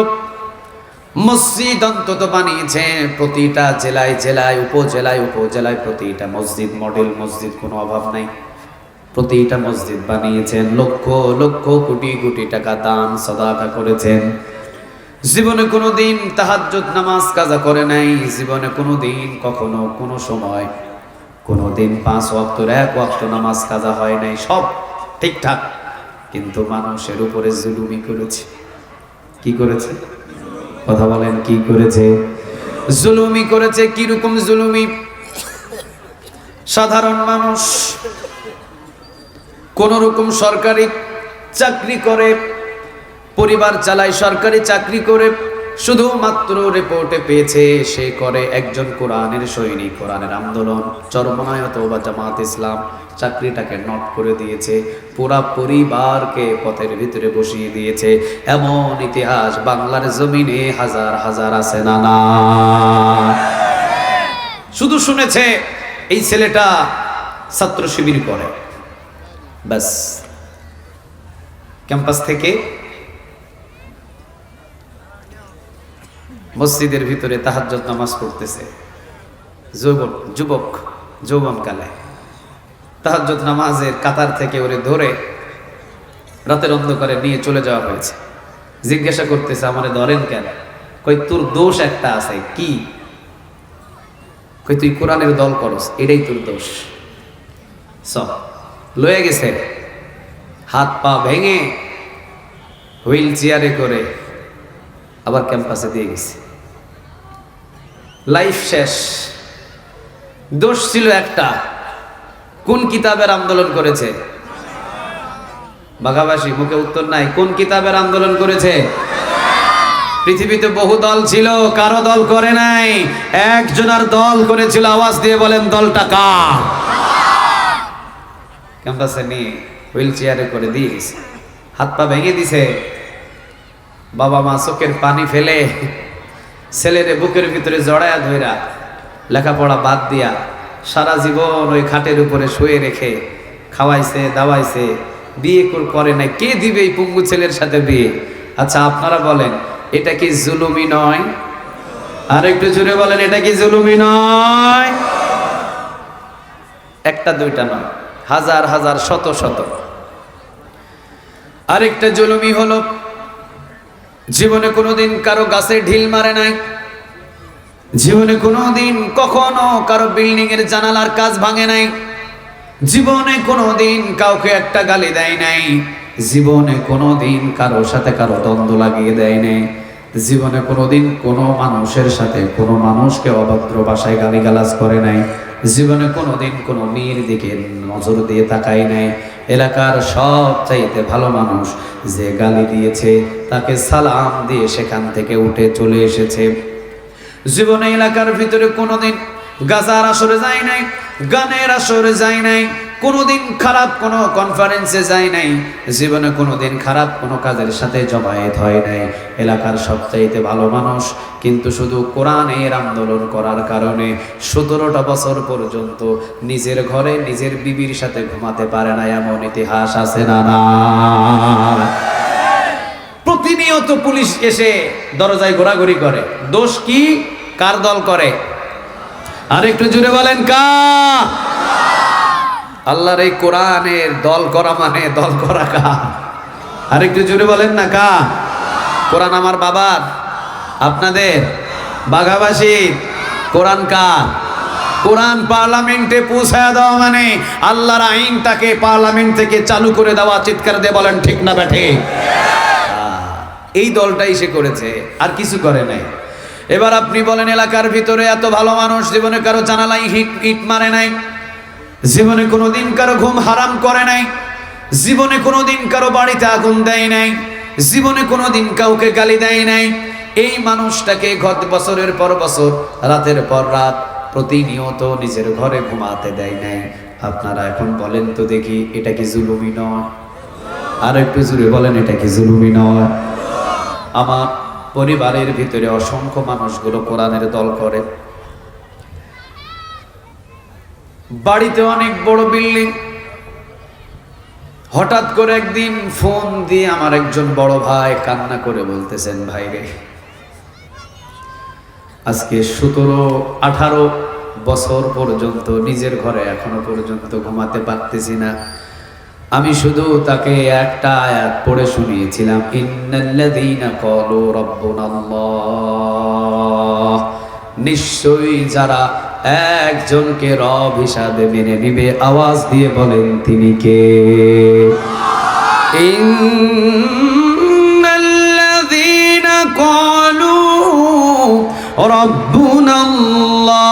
মসজিদ অন্তত বানিয়েছে প্রতিটা জেলায় জেলায়, উপজেলায় উপজেলায় প্রতিটা মসজিদ, মডেল মসজিদ কোনো অভাব নাই, প্রতিটা মসজিদ বানিয়েছেন, লক্ষ লক্ষ কোটি কোটি টাকা দান সাদাকা করেছেন। জীবনে কোনোদিন তাহাজ্জুদ নামাজ কাজা করে নাই, জীবনে কোনোদিন কখনো কোনো সময় কোনোদিন 5 ওয়াক্তের 1 ওয়াক্ত নামাজ কাজা হয় নাই, সব ঠিকঠাক। কিন্তু মানুষের উপরে জুলুমি করেছে। কি করেছে? কথা বলেন, কি করেছে? জুলুমি করেছে। কি রকম জুলুমি? সাধারণ মানুষ কোন রকম সরকারি চাকরি করে, পরিবার চালায়, সরকারি চাকরি করে, শুধুমাত্র রিপোর্টে পেয়েছে সে করে একজন কোরআনের সৈনিক, কোরআনের আন্দোলন, চরমনায় অথবা জামাত ইসলাম, চাকরিটাকে নট করে দিয়েছে, পুরা পরিবারকে পথের ভিতরে বসিয়ে দিয়েছে। এমন ইতিহাস বাংলার জমিনে হাজার হাজার আছে না? না, শুধু শুনেছে এই ছেলেটা ছাত্র শিবির করে, ব্যাস। ক্যাম্পাস থেকে মসজিদের ভিতরে তাহাজ্জুদ নামাজ পড়তেছে, যুবক যৌবনকালে তাহাজ্জুদ নামাজের কাতার থেকে ওরে ধরে রাতের অন্ধকারে নিয়ে চলে যাওয়া হয়েছে। জিজ্ঞাসা করতেছে আমারে ধরেন কেন? কই তোর দোষ একটা আছে। কি? কই তুই কোরআনের দল করস, এটাই তোর দোষ। সব লয়ে গেছে, হাত পা ভেঙে হুইল চেয়ারে করে আবার ক্যাম্পাসে দিয়ে গেছে। লাইফ শেষ। দোষ ছিল একটা, কোন কিতাবের আন্দোলন করেছে? বাঘাবাসী মুখে উত্তর নাই। কোন কিতাবের আন্দোলন করেছে? পৃথিবীতে বহু দল ছিল, কারো দল করে নাই, একজনের দল করেছিল। আওয়াজ দিয়ে বলেন দলটা কার? ক্যাম্পাসে নিয়ে হুইল চেয়ারে করে দিয়ে গেছে, হাত পা ভেঙে দিছে। বাবা মা চোখের পানি ফেলে ছেলেরে বুকের ভিতরে জড়ায়া ধইরা লেখাপড়া বাদ দিয়া সারা জীবন ওই খাটের উপরে শুয়ে রেখে খাওয়াইছে দাওয়াইছে, বিয়ে করে নাই। কে দিবে এই পঙ্গু ছেলের সাথে বিয়ে? আচ্ছা আপনারা বলেন, এটা কি জুলুমি নয়? আর একটু জোরে বলেন, এটা কি জুলুমি নয়? একটা দুইটা নয়, হাজার হাজার শত শত। আরেকটা জুলুমি হলো, জীবনে কোনোদিন কারো গাছে ঢিল মারে নাই, জীবনে কোনোদিন কখনো কারো বিল্ডিং এর জানালার কাজ ভাঙে নাই, জীবনে কোনোদিন কাউকে একটা গালি দেয় নাই, জীবনে কোনোদিন কারো সাথে কারো দ্বন্দ্ব লাগিয়ে দেয় নাই, জীবনে কোনোদিন কোনো মানুষের সাথে কোনো মানুষকে অভদ্র ভাষায় গালিগালাজ করে নাই, জীবনে কোনোদিন কোনো মেয়ের দিকে নজর দিয়ে তাকায় নাই। এলাকার সবচাইতে ভালো মানুষ যে গালি দিয়েছে তাকে সালাম দিয়ে সেখান থেকে উঠে চলে এসেছে। জীবনে এলাকার ভিতরে কোনোদিন গাজার আসরে যায় নাই, গানের আসরে যায় নাই, কোনোদিন খারাপ কোনো কনফারেন্সে যায় নাই, জীবনে কোনোদিন খারাপ কোনো কাজের সাথে জমায়েত হয় নাই। এলাকার সবচাইতে ভালো মানুষ, কিন্তু শুধু কোরআনের আন্দোলন করার কারণে 17টা বছর পর্যন্ত নিজের ঘরে নিজের বিবির সাথে ঘুমাতে পারে না, এমন ইতিহাস আছে না? না, প্রতিনিয়ত পুলিশ এসে দরজায় ঘোরাঘুরি করে। দোষ কি? কার দল করে? আর একটু জুড়ে বলেন, কার? আল্লাহর এই কোরআনের দল করা মানে দল করা কার? আর একটু জুড়ে বলেন না, কার? কোরআন আমার বাবার, আপনাদের, বাঘাবাসী। কোরআন কার? কোরআন পার্লামেন্টে পৌঁছায় দেওয়া মানে আল্লাহর আইনটাকে পার্লামেন্ট থেকে চালু করে দেওয়া। চিৎকার দিয়ে বলেন ঠিক না বেঠে? এই দলটাই সে করেছে, আর কিছু করে নাই। এবার আপনি বলেন, এলাকার ভিতরে এত ভালো মানুষ, জীবনে কারো জানালায় ইট মারে নাই, জীবনে কোনোদিন কারো ঘুম হারাম করে নাই, জীবনে কোনোদিন কারো বাড়িতে আগুন দেয় নাই, জীবনে কোনোদিন কাউকে গালি দেয় নাই, এই মানুষটাকে গত বছরের পর বছর, রাতের পর রাত প্রতিনিয়ত নিজের ঘরে ঘুমাতে দেয় নাই। আপনারা এখন বলেন তো দেখি, এটা কি জুলুমি নয়? আর একটু জুড়ে বলেন, এটা কি জুলুমি নয়? আমার পরিবারের ভিতরে অসংখ্য মানুষগুলো কোরআনের দল করে। বাড়িতে অনেক বড় বিল্ডিং, হঠাৎ করে একদিন ফোন দিয়ে আমার একজন বড় ভাই কান্না করে বলতেছেন, ভাই রে, আজকে 17-18 বছর পর্যন্ত নিজের ঘরে এখনো পর্যন্ত ঘুমাতে পারতেছি না। আমি শুধু তাকে একটা আয়াত পড়ে শুনিয়েছিলাম, ইন্নাল্লাযীনা ক্বালু রাব্বুনাল্লাহ, নিশ্চয়ই যারা একজনকে রব হিসাবে মেনে নিবে, আওয়াজ দিয়ে বলেন তিনি কে? ইন্নাল্লাযীনা ক্বালু রাব্বুনাল্লাহ,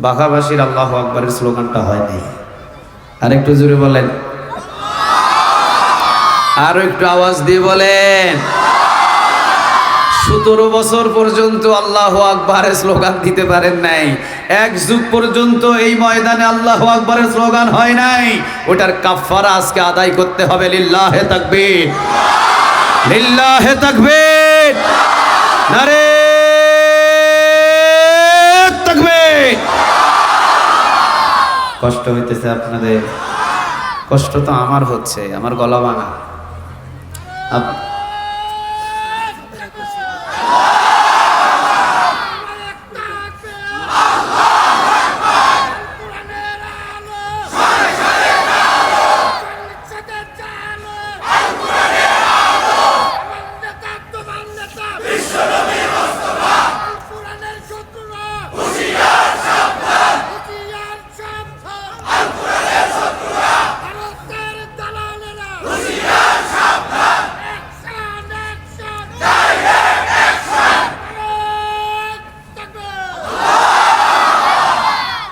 বাঘাবাসীর আল্লাহু আকবারের স্লোগানটা হয় নাই। আরেকটু জোরে বলেন, আরো একটু আওয়াজ দিয়ে বলেন। 17 বছর পর্যন্ত আল্লাহু আকবারের স্লোগান দিতে পারেন নাই, এক যুগ পর্যন্ত এই ময়দানে আল্লাহু আকবারের স্লোগান হয় নাই। ওটার কাফারা আজকে আদায় করতে হবে। লিল্লাহে তাকবীর, লিল্লাহে তাকবীর, নারে তাকবীর। কষ্ট হইতেছে আপনাদের? কষ্ট তো আমার হচ্ছে, আমার গলা ভাঙা।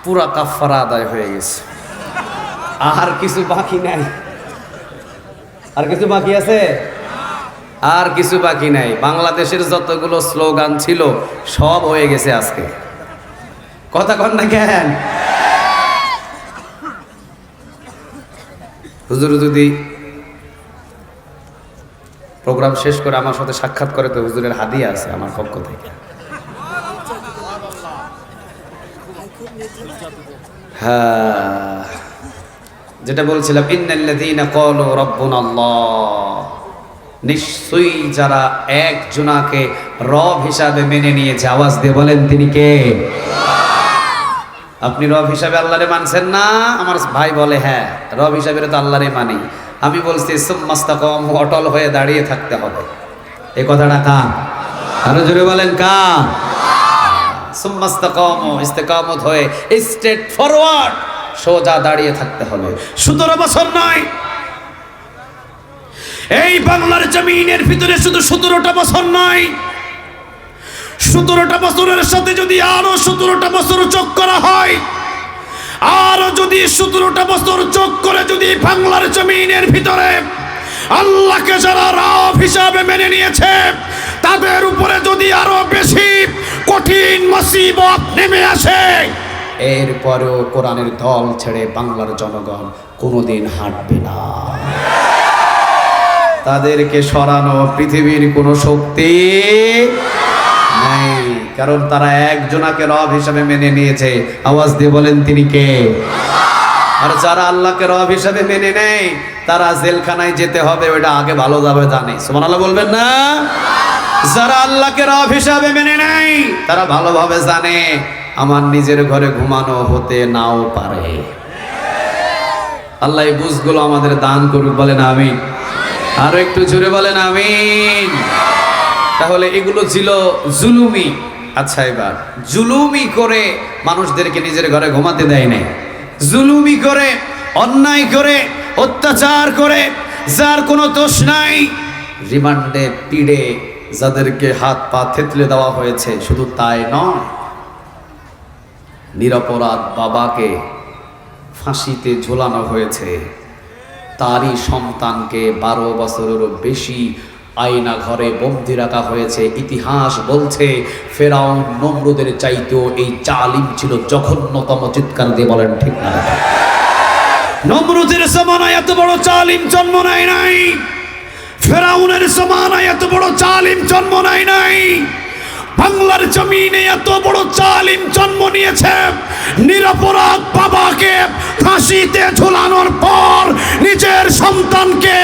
পুরা কাফারা আদায় হয়ে গেছে, আর কিছু বাকি নাই। আর কিছু বাকি আছে? আর কিছু বাকি নাই। বাংলাদেশের যতগুলো স্লোগান ছিল সব হয়ে গেছে আজকে। কথা কন না কেন? হুজুর যদি প্রোগ্রাম শেষ করে আমার সাথে সাক্ষাৎ করে, তো হুজুরের হাদিয়া আছে আমার পক্ষ থেকে। হ্যাঁ, যেটা বলছিলাম, ইন্নাল্লাযীনা ক্বালু রাব্বুনাল্লাহ, নিশ্চয়ই যারা একজনাকে রব হিসাবে মেনে নিয়েছে, আওয়াজ দিয়ে বলেন তিনি কে? আপনি রব হিসাবে আল্লাহরে মানছেন না? আমার ভাই বলে হ্যাঁ, রব হিসাবে তো আল্লাহরে মানি। আমি বলছি সুম্মাস্তাকাম, অটল হয়ে দাঁড়িয়ে থাকতে হবে। এই কথাটা কার? আরো জোরে বলেন কার? সুম্মাস্তাকাম, ইস্তেকামত হয়ে স্ট্রেট ফরওয়ার্ড, সোজা দাঁড়িয়ে থাকতে হবে। 17 বছর নয়, এই বাংলার জমিনের ভিতরে শুধু 17টা বছর নয়, 17টা বছরের সাথে যদি আরো 17টা বছর যোগ করা হয়, আরো যদি 17টা বছর যোগ করে যদি বাংলার জমিনের ভিতরে আল্লাহকে যারা রব হিসাবে মেনে নিয়েছে তাদের উপরে যদি আরো বেশি কঠিন মুসিবত নেমে আসে, এরপরেও কোরআনের দল ছেড়ে বাংলার জনগণ কোনোদিন হাঁটবে না। তাদেরকে সরানো পৃথিবীর কোনো শক্তি নাই, কারণ তারা একজনাকে রব হিসাবে মেনে নিয়েছে। আওয়াজ দিয়ে বলেন তিনি কে? আর যারা আল্লাহকে রব হিসাবে মেনে নেয় তারা জেলখানায় যেতে হবে, ওইটা আগে ভালোভাবে জানে। সুবহানাল্লাহ বলবেন না? যারা আল্লাহকে রব হিসাবে মেনে নেয় তারা ভালোভাবে জানে আমার নিজের ঘরে ঘুমানো হতে নাও পারে। আল্লাহ এই বুঝগুলো আমাদের দান করুক, বলেন আমিন। আরো একটু জোরে বলেন আমিন। তাহলে এগুলো ছিল জুলুমি। আচ্ছা, এবার জুলুমি করে মানুষদেরকে নিজের ঘরে ঘুমাতে দেয় নাই, জুলুমি করে, অন্যায় করে, অত্যাচার করে, যার কোনো দোষ নাই, রিমান্ডে পিড়ে যাদেরকে হাত পা থেতলে দেওয়া হয়েছে, শুধু তাই নয়, নিরপরাধ বাবাকে ফাঁসিতে ঝোলানো হয়েছে, তারই সন্তানকে 12 বছরেরও বেশি আয়না ঘরে বন্দী রাখা হয়েছে। ইতিহাস বলছে ফেরাউন নমরুদের চাইতেও এই জালিম ছিল জঘন্যতম। চিৎকার দিয়ে বলেন ঠিক না? নমরুদের জমানায় এত বড় জালিম জন্ম নেয় নাই, ফেরাউনের জমানায় এত বড় জালিম জন্ম নেয় নাই। বাংলার জমিনে এত বড় জালিম জন্ম নিয়েছে। নিরপরাধ বাবাকে ফাঁসিতে ঝুলানোর পর নিজের সন্তানকে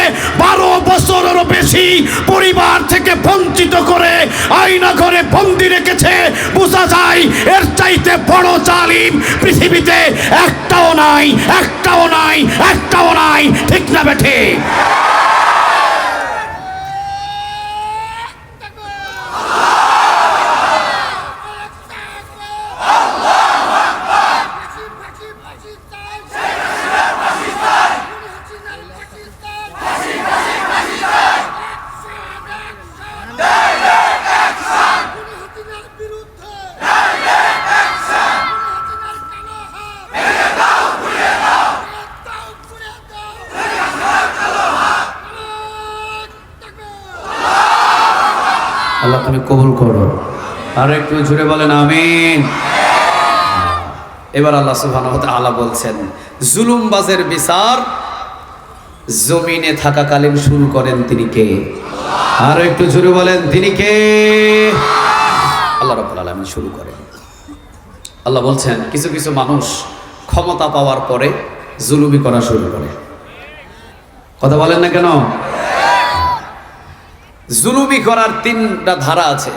12 বছরেরও বেশি পরিবার থেকে বঞ্চিত করে আয়না ঘরে বন্দি রেখেছে। বোঝা যায় এর চাইতে বড় জালিম পৃথিবীতে একটাও নাই, একটাও নাই, একটাও নাই। ঠিক না বেঠে? আল্লাহ তুমি কবুল করো। আর একটু জুড়ে বলেন আমিন। এবার আল্লাহ সুবহানাহু ওয়া তাআলা বলছেন, জুলুমবাজের বিচার জমিনে থাকাকালীন শুরু করেন তিনি কে? আর একটু জুড়ে বলেন তিনি কে? আল্লাহ রাব্বুল আলামিন শুরু করেন। আল্লাহ বলছেন কিছু কিছু মানুষ ক্ষমতা পাওয়ার পরে জুলুমি করা শুরু করে। কথা বলেন না কেন? জুলুমি করার 3টা ধারা আছে।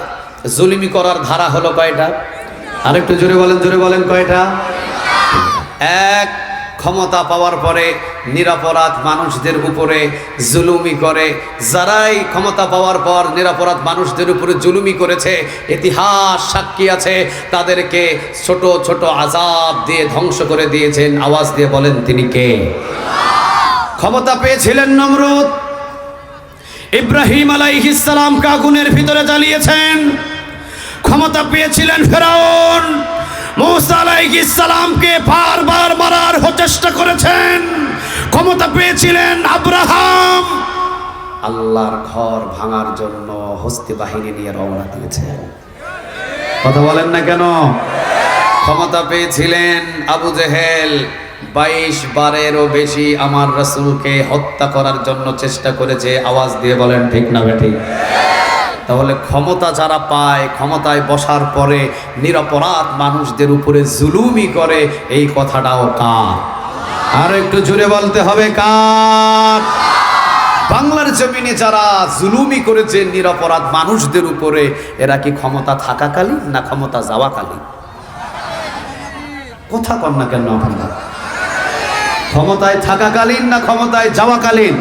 জুলুমি করার ধারা হলো কয়টা? আরেকটু জোরে বলেন কয়টা? এক, ক্ষমতা পাওয়ার পরে নিরপরাধ মানুষদের উপরে জুলুমি করে। যারাই ক্ষমতা পাওয়ার পর নিরপরাধ মানুষদের উপরে জুলুমি করেছে, ইতিহাস সাক্ষী আছে, তাদেরকে ছোট ছোট আযাব দিয়ে ধ্বংস করে দিয়েছেন। আওয়াজ দিয়ে বলেন তিনি কে? ক্ষমতা পেয়েছিলেন নমরুদ, ইব্রাহিম আলাইহিস সালামকে আগুনের ভিতরে জ্বালিয়েছেন। ক্ষমতা পেয়েছিলেন ফেরাউন, মূসা আলাইহিস সালামকে বারবার মারার চেষ্টা করেছেন। ক্ষমতা পেয়েছিলেন আব্রাহাম, আল্লাহর ঘর ভাঙার জন্য হস্তি বাহিনী নিয়ে রওনা দিয়েছেন। কথা বলেন না কেন? ক্ষমতা পেয়েছিলেন আবু জেহেল, 22 বারেরও বেশি আমার রাসূলকে হত্যা করার জন্য চেষ্টা করেছে। আওয়াজ দিয়ে বলেন ঠিক না বেঠিক? তাহলে ক্ষমতা যারা পায়, ক্ষমতায় বসার পরে নিরপরাধ মানুষদের উপরে জুলুমি করে, এই কথাটাও কার? আর একটু জোরে বলতে হবে কার? বাংলার জমিনে যারা জুলুমি করেছে নিরপরাধ মানুষদের উপরে, এরা কি ক্ষমতা থাকাকালীন না ক্ষমতা যাওয়াকালীন? কথা কন না কেন আপনারা? ক্ষমতায় থাকাকালীন না ক্ষমতায় যাওয়াকালীন?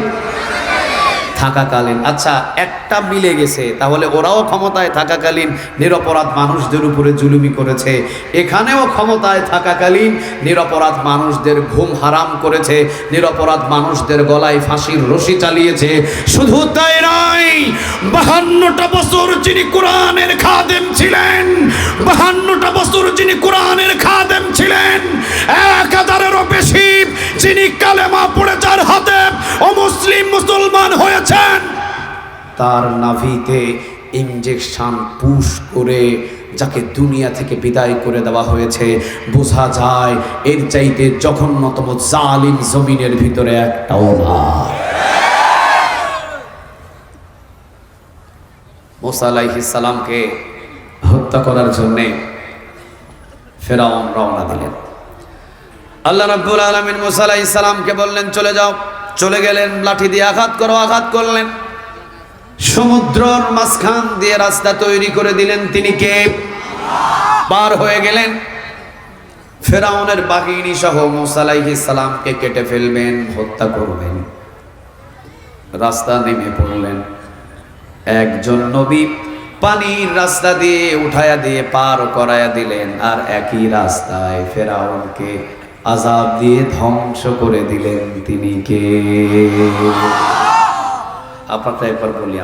থাকাকালীন। আচ্ছা, একটা মিলে গেছে, তাহলে ওরাও ক্ষমতায় থাকাকালীন নিরপরাধ মানুষদের উপরে জুলুমি করেছে, এখানেও ক্ষমতায় থাকাকালীন নিরপরাধ মানুষদের ঘুম হারাম করেছে, নিরপরাধ মানুষদের গলায় ফাঁসির রশি চালিয়েছে। শুধু তাই নয়, 52টা বছর যিনি কোরআনের খাদেম ছিলেন, 52টা বছর যিনি কোরআনের খাদেম ছিলেন, 1000-এরও বেশি যিনি কালেমা পড়ে যার হাতে অমুসলিম মুসলমান হয়েছেন, তার নাভিতে ইনজেকশন পুশ করে যাকে দুনিয়া থেকে বিদায় করে দেওয়া হয়েছে, বোঝা যায় এর চাইতে জঘন্যতম জালিম জমিনের ভিতরে একটাও নাই। মুসা আলাইহিস সালামকে হত্যা করার জন্যে ফেরাউন রওনা দিলেন। আল্লাহ রাব্বুল আলামিন মুসা আলাইহিস সালামকে বললেন চলে যাও। চলে গেলেন, লাঠি দিয়ে আঘাত করো, আঘাত করলেন, সমুদ্রের মাঝখান দিয়ে রাস্তা তৈরি করে দিলেন। তিনি কে? পার হয়ে গেলেন। ফেরাউনের বাহিনী সহ মুসা আলাইহিস সালামকে কেটে ফেলবেন, হত্যা করবেন। রাস্তা নেমে পড়লেন। একজন নবী পানির রাস্তা দিয়ে উঠায়া দিয়ে পার করায়া দিলেন, আর একই রাস্তায় ফেরাউনকে আযাব দিয়ে ধ্বংস করে দিলেন। তিনি কে? আপনারা একবার বলি,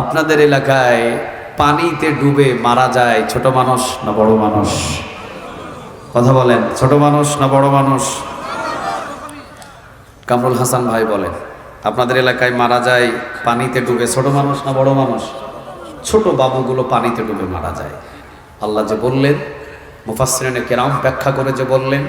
আপনাদের এলাকায় পানিতে ডুবে মারা যায় ছোট মানুষ না বড় মানুষ? কথা বলেন, ছোট মানুষ না বড় মানুষ? কামরুল হাসান ভাই বলেন, আপনাদের এলাকায় মারা যায় পানিতে ডুবে ছোট মানুষ না বড় মানুষ? ছোট বাবুগুলো পানিতে ডুবে মারা যায়। আল্লাহ যে বললেন, মুফাসসিরিনে কেরাম ব্যাখ্যা করে যে বললেন,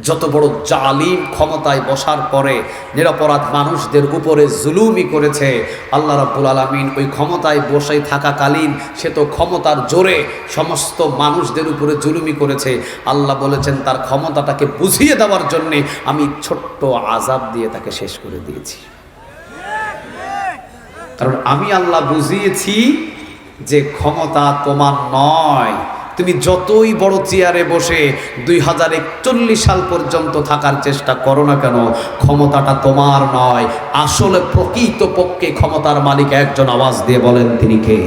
যত বড় জালিম ক্ষমতায় বসার পরে নিরপরাধ মানুষদের উপরে জুলুমি করেছে, আল্লাহ রাব্বুল আলামিন ওই ক্ষমতায় বসে থাকাকালীন সে তো ক্ষমতার জোরে সমস্ত মানুষদের উপরে জুলুমি করেছে। আল্লাহ বলেছেন তার ক্ষমতাটাকে বুঝিয়ে দেওয়ার জন্যে আমি ছোট্ট আযাব দিয়ে তাকে শেষ করে দিয়েছি। কারণ আমি আল্লাহ বুঝিয়েছি যে ক্ষমতা তোমার নয়। তুমি যতই বড় চেয়ারে বসে 2041 সাল পর্যন্ত থাকার চেষ্টা করো না কেন, ক্ষমতাটা তোমার নয়। আসলে প্রকৃতপক্ষে ক্ষমতার মালিক একজন। আওয়াজ দিয়ে বলেন তিনি কে?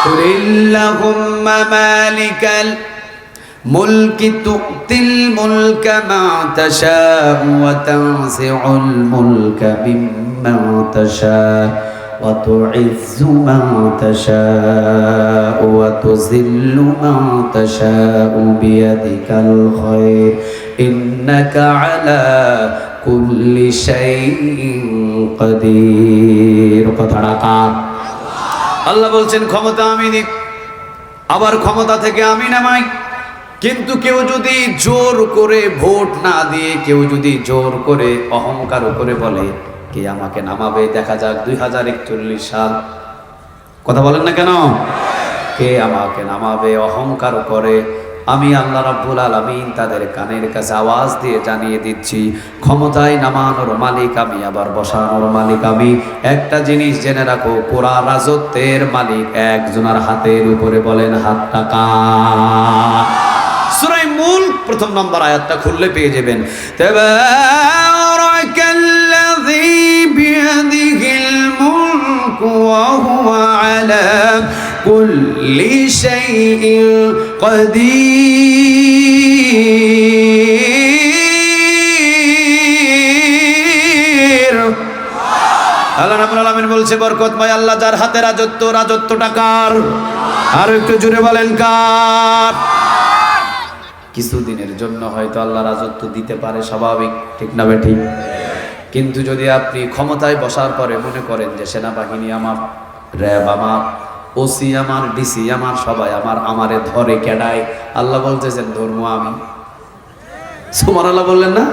কুলিল্লাহুম্মা মালিকাল মুলকি তুতিল মুলকা মা তাশাউ ওয়া তানজিউল মুলকা মিম্মা তাশাউ وتعز من تشاء وتذل من تشاء بيدك الخير إنك على كل شيء قدير। কথাটা কার? আল্লাহ বলছেন ক্ষমতা আমি দিই, আবার ক্ষমতা থেকে আমি নামাই। কিন্তু কেউ যদি জোর করে ভোট না দিয়ে, কেউ যদি জোর করে অহংকার করে বলে কে আমাকে নামাবে, দেখা যাক 2041 সাল, কথা বলেন না কেন, কে আমাকে নামাবে অহংকার করে, আমি আল্লাহ রাব্বুল আলামিন তাদের কানের কাছে আওয়াজ দিয়ে জানিয়ে দিচ্ছি, ক্ষমতায় নামানোর মালিক আমি, আবার বসানোর মালিক আমি। একটা জিনিস জেনে রাখো, পুরা রাজত্বের মালিক একজনের হাতের উপরে। বলেন হাতটা কার? সূরা মুলক প্রথম নম্বর আয়াতটা খুললে পেয়ে যাবেন। তাবারাকাল্লাযী বিয়াদিহিল মুলকু ওয়া হুয়া আলা কুল্লি শাইইন কাদির। আল্লাহ রাব্বুল আলামিন বলছে বরকতময় আল্লাহ যার হাতে রাজত্ব, রাজত্বটা কার? আর একটু জোরে বলেন কার? কিছুদিনের জন্য হয়তো আল্লাহ রাজত্ব দিতে পারে, স্বাভাবিক, ঠিক না বেঠিক? কিন্তু যদি আপনি ক্ষমতায় বসার পরে মনে করেন যে সেনাবাহিনী আমার, র্যাব আমার, ওসি আমার, ডিসি আমার, সবাই আমার, আমারে ধরে কেডায়, আল্লাহ বলতেছেন ধর্ম আমি। সুবহানাল্লাহ বললেন না?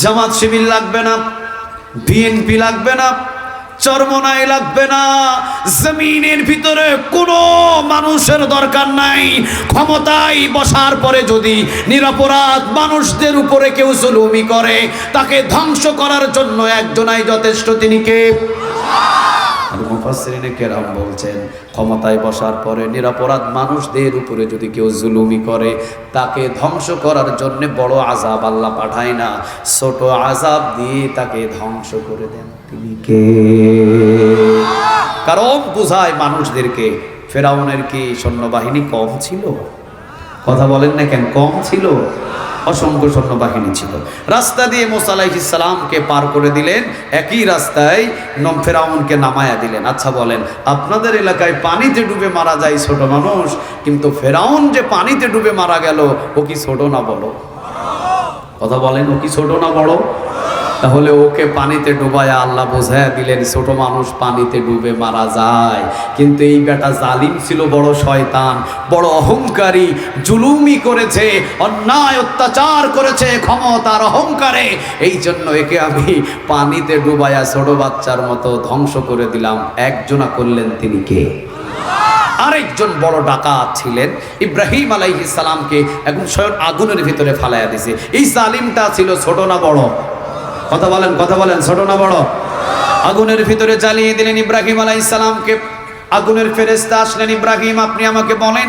জামাত শিবির লাগবে না, বিএনপি লাগবে না, চরমনাই লাগবে না, জমিনের ভিতরে কোনো মানুষের দরকার নাই। ক্ষমতায় বসার পরে যদি নিরপরাধ মানুষদের উপরে কেউ জুলুমি করে, তাকে ধ্বংস করার জন্য একজনাই যথেষ্ট, তিনি কে? আর মুফাসসিরিনে কেরাম বলছেন, ক্ষমতায় বসার পরে নিরপরাধ মানুষদের উপরে যদি কেউ জুলুমি করে, তাকে ধ্বংস করার জন্য বড় আযাব আল্লাহ পাঠায় না, ছোট আযাব দিয়ে তাকে ধ্বংস করে দেন, তিনি কে? কারণ বুঝায় মানুষদেরকে, ফেরাউনের কি সৈন্যবাহিনী কম ছিল? কথা বলেন না কেন? কম ছিল, অসংখ্য সৈন্যবাহিনী ছিল। রাস্তা দিয়ে মুসা আলাইহিস সালামকে পার করে দিলেন, একই রাস্তায় ফেরাউনকে নামায়া দিলেন। আচ্ছা বলেন, আপনাদের এলাকায় পানিতে ডুবে মারা যায় ছোট মানুষ, কিন্তু ফেরাউন যে পানিতে ডুবে মারা গেল, ও কি ছোট না বড়? কথা বলেন, ও কি ছোট না বড়? তাহলে ওকে পানিতে ডুবায়া আল্লাহ বোঝায়া দিলেন ছোট মানুষ পানিতে ডুবে মারা যায়। কিন্তু এই বেটা জালিম ছিল, বড় শয়তান, বড় অহংকারী, জুলুমি করেছে, অন্যায় অত্যাচার করেছে ক্ষমতার অহংকারে। এই জন্য একে আমি পানিতে ডুবায়া ছোট বাচ্চার মতো ধ্বংস করে দিলাম। একজনা করলেন, তিনি কে? আরেকজন বড় ডাকাত ছিলেন, ইব্রাহিম আলাইহিস সালামকে এখন স্বয়ং আগুনের ভিতরে ফালাইয়া দিছে। এই জালিমটা ছিল ছোট না বড়? কথা বলেন, কথা বলেন, ছোট না বড়? আগুনের ভিতরে জ্বালিয়ে দিলেন ইব্রাহিম আলাইহিস সালামকে। আগুনের ফেরেশতা আসলেন, ইব্রাহিম আপনি আমাকে বলেন,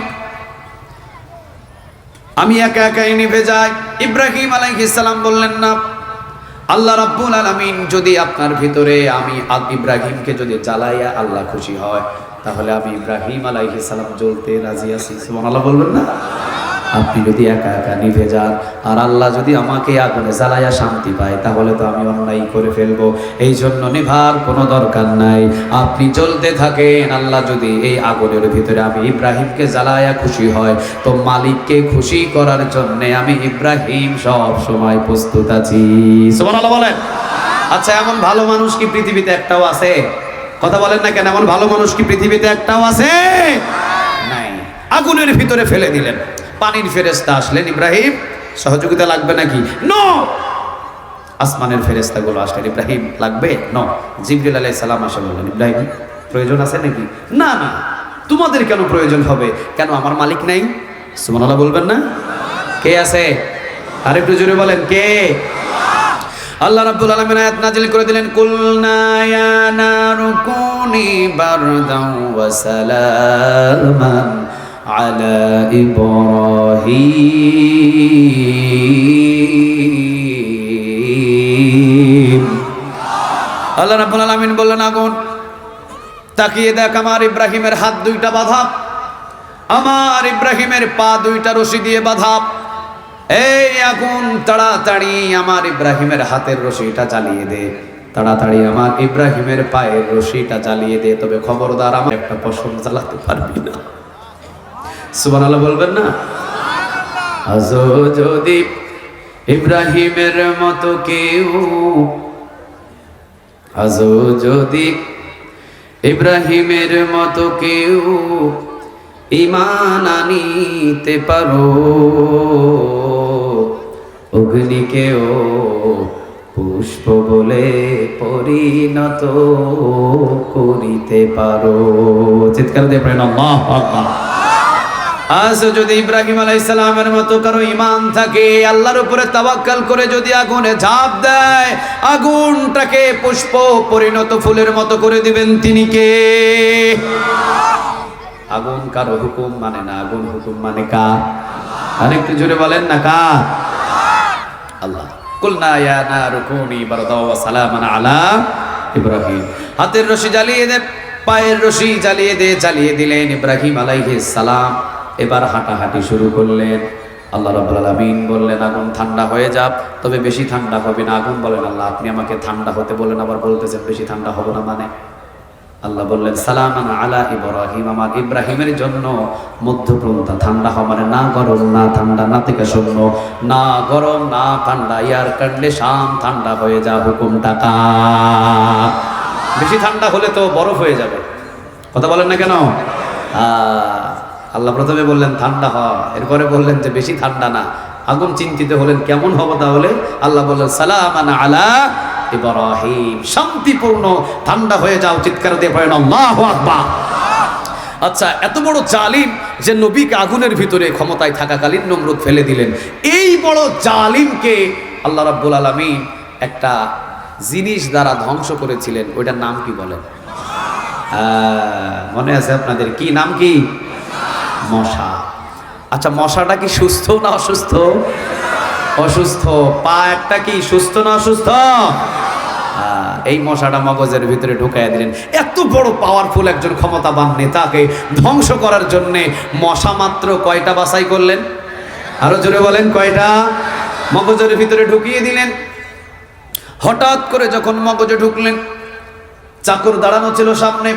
আমি একা একাই নিভে যাই। ইব্রাহিম আলাইহিস সালাম বললেন, না, আল্লাহ রাব্বুল আলামিন যদি আপনার ভিতরে আমি ইব্রাহিমকে যদি জ্বালাইয়া আল্লাহ খুশি হয়, তাহলে আমি ইব্রাহিম আলাইহিস সালাম জ্বলতে রাজি আছি। সুবহানাল্লাহ বলবেন না? আপনি যদি একা একা নিভে যান আর আল্লাহ যদি আমাকে আগুনে জ্বালাইয়া শান্তি পায়, তাহলে তো আমি অন্যায় করে ফেলবো। এই জন্য নিভার কোনো দরকার নাই, আপনি জ্বলতে থাকেন। আল্লাহ যদি এই আগুনের ভিতরে আমি ইব্রাহিমকে জ্বালাইয়া খুশি হয়, তো মালিককে খুশি করার জন্য আমি ইব্রাহিম সব সময় প্রস্তুত আছি। সুবহানাল্লাহ বলেন। আচ্ছা, এমন ভালো মানুষ কি পৃথিবীতে একটাও আছে? কথা বলেন না কেন? এমন ভালো মানুষ কি পৃথিবীতে একটাও আছে? নাই। আগুনের ভিতরে ফেলে দিলেন, পানির ফেরেশতা আসলেন, ইব্রাহিম সহযোগিতা লাগবে নাকি? নো। আসমানের ফেরেশতাগুলো আসলেন, ইব্রাহিম লাগবে? নো। জিবরিল আলাইহিস সালাম আসে বললেন, ইব্রাহিম প্রয়োজন আছে নাকি? না না, তোমাদের কেন প্রয়োজন হবে? কেন আমার মালিক নাই? সুবহানাল্লাহ বলবেন না? কে আছে? আরেকটু জোরে বলেন, কে? আল্লাহ রাব্বুল আলামিন আয়াত নাযিল করে দিলেন, কুলনা ইয়া নারু কুনি বারদাও ওয়া সালামান আলা ইব্রাহিম। আল্লাহ রাব্বুল আলামিন বললেন, আগুন তাকিয়ে দেখ, আমার ইব্রাহিমের হাত দুইটা বাঁধা, আমার ইব্রাহিমের পা দুইটা রশি দিয়ে বাঁধা। এই আগুন তাড়াতাড়ি আমার ইব্রাহিমের হাতের রশিটা জ্বালিয়ে দে, তাড়াতাড়ি আমার ইব্রাহিমের পায়ের রশিটা জ্বালিয়ে দে, তবে খবরদার আমার একটা পশম জ্বালাতে পারবি না। সুবহানাল্লাহ বলবেন না? আজও যদি ইব্রাহিমের মতো কেউ, আজও যদি ইব্রাহিমের মতো কেউ ঈমান আনিতে পারো, অগ্নিকেও পুষ্প বলে পরিণত করিতে পারো। চিৎকার দিয়ে পড়েন আল্লাহু আকবার। আজ যদি ইব্রাহিম আলাইহিস সালামের মতো কারো ঈমান থাকে, আল্লাহর উপরে তাওয়াক্কুল করে যদি আগুনে ঝাঁপ দেয়, আগুনটাকে পুষ্প পরিণত ফুলের মতো করে দিবেন, তিনি কে? আগুন কারো হুকুম মানে না, আগুন হুকুম মানে কার? আরেকটু জোরে বলেন না, কার? আল্লাহ। কুলনা ইয়া নারু কুনি বারদাও ওয়া সালামান আলা ইব্রাহিম। হাতের রশি জ্বালিয়ে দে, পায়ের রশি জ্বালিয়ে দে। জ্বালিয়ে দিলেন ইব্রাহিম আলাইহিস সালাম। এবার হাঁটাহাঁটি শুরু করলেন। আল্লাহ রাব্বুল আলামিন বললেন, আগুন ঠান্ডা হয়ে যাক, তবে বেশি ঠান্ডা হবে না। আগুন বলেন, আল্লাহ আপনি আমাকে ঠান্ডা হতে বলেন, আবার বলতেছেন বেশি ঠান্ডা হবো না মানে? আল্লাহ বললেন, সালামান আলা ইব্রাহিম, আমার ইব্রাহিমের জন্য মধ্যপ্রন্থা ঠান্ডা হওয়া মানে না গরম না ঠান্ডা, না থেকে শূন্য, না গরম না ঠান্ডা, ইয়ার কন্ডিশন ঠান্ডা হয়ে যা। হুকুমটা কার? বেশি ঠান্ডা হলে তো বরফ হয়ে যাবে। কথা বলেন না কেন? আল্লাহ প্রথমে বললেন ঠান্ডা হ, এরপরে বললেন যে বেশি ঠান্ডা না। আগুন চিন্তিত হলেন কেমন হবো তাহলে? আল্লাহ বললেন, সালামান আলা ইব্রাহিম। শান্তিপূর্ণ, ঠান্ডা হয়ে যাও, চিৎকার দিয়ে পড়েন আল্লাহু আকবার। আচ্ছা, এত বড় জালিম যে নবীকে আগুনের ভিতরে ক্ষমতায় থাকাকালীন নমরুদ ফেলে দিলেন, এই বড় জালিমকে আল্লাহ রাব্বুল আলামিন একটা জিনিস দ্বারা ধ্বংস করেছিলেন, ওইটার নাম কি বলেন? মনে আছে আপনাদের? কি নাম? কি? মশা। আচ্ছা, মশাটা কি সুস্থ না অসুস্থ? অসুস্থ। পা একটা কি সুস্থ না অসুস্থ? এই মশাটা মগজের ভিতরে ঢুকাইয়া দিলেন। এত বড় পাওয়ারফুল একজন ক্ষমতাবান নেতাকে ধ্বংস করার জন্যে মশা মাত্র কয়টা বাছাই করলেন? আরো জোরে বলেন, কয়টা? মগজের ভিতরে ঢুকিয়ে দিলেন। হঠাৎ করে যখন মগজে ঢুকলেন, চাকর দাঁড়ানো ছিল সামনে,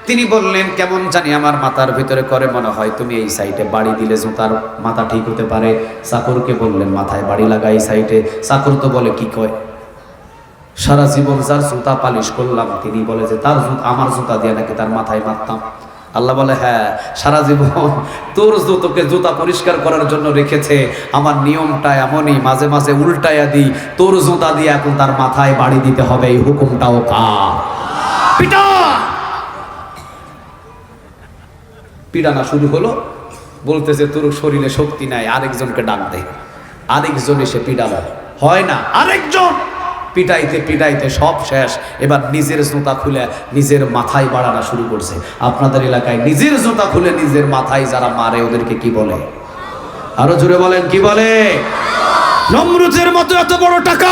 তিনি বললেন, কেমন জানি আমার মাথার ভিতরে করে মনে হয়, তুমি এই সাইডে বাড়ি দিলে জুতার মাথা ঠিক হতে পারে। চাকরকে বললেন, মাথায় বাড়ি লাগা এই সাইডে। চাকর তো বলে, কি কয়? সারা জীবন যার জুতা পালিশ করলাম, তিনি বলে যে তার আমার জুতা দিয়ে নাকি তার মাথায় মারতাম। আল্লাহ বলে, হ্যাঁ, সারা জীবন তোর তোকে জুতা পরিষ্কার করার জন্য রেখেছে, আমার নিয়মটা এমনই, মাঝে মাঝে উল্টাইয়া দিই, তোর জুতা দিয়ে এখন তার মাথায় বাড়ি দিতে হবে, এই হুকুমটাও কার? পিটা! পিটানা শুরু হলো। বলতেছে, তোর শরীরে শক্তি নাই, আরেকজনকে ডাক দে। আরেকজন এসে পিটালো, হয় না, আরেকজন। পিটাইতে পিটাইতে সব শেষ। এবার নিজের জুতা খুলে নিজের মাথায় বাড়ানো শুরু করছে। আপনাদের এলাকায় নিজের জুতা খুলে নিজের মাথায় যারা মারে ওদেরকে কি বলে? আরো জোরে বলেন, কি বলে? নমরুদের মতো এত বড় টাকা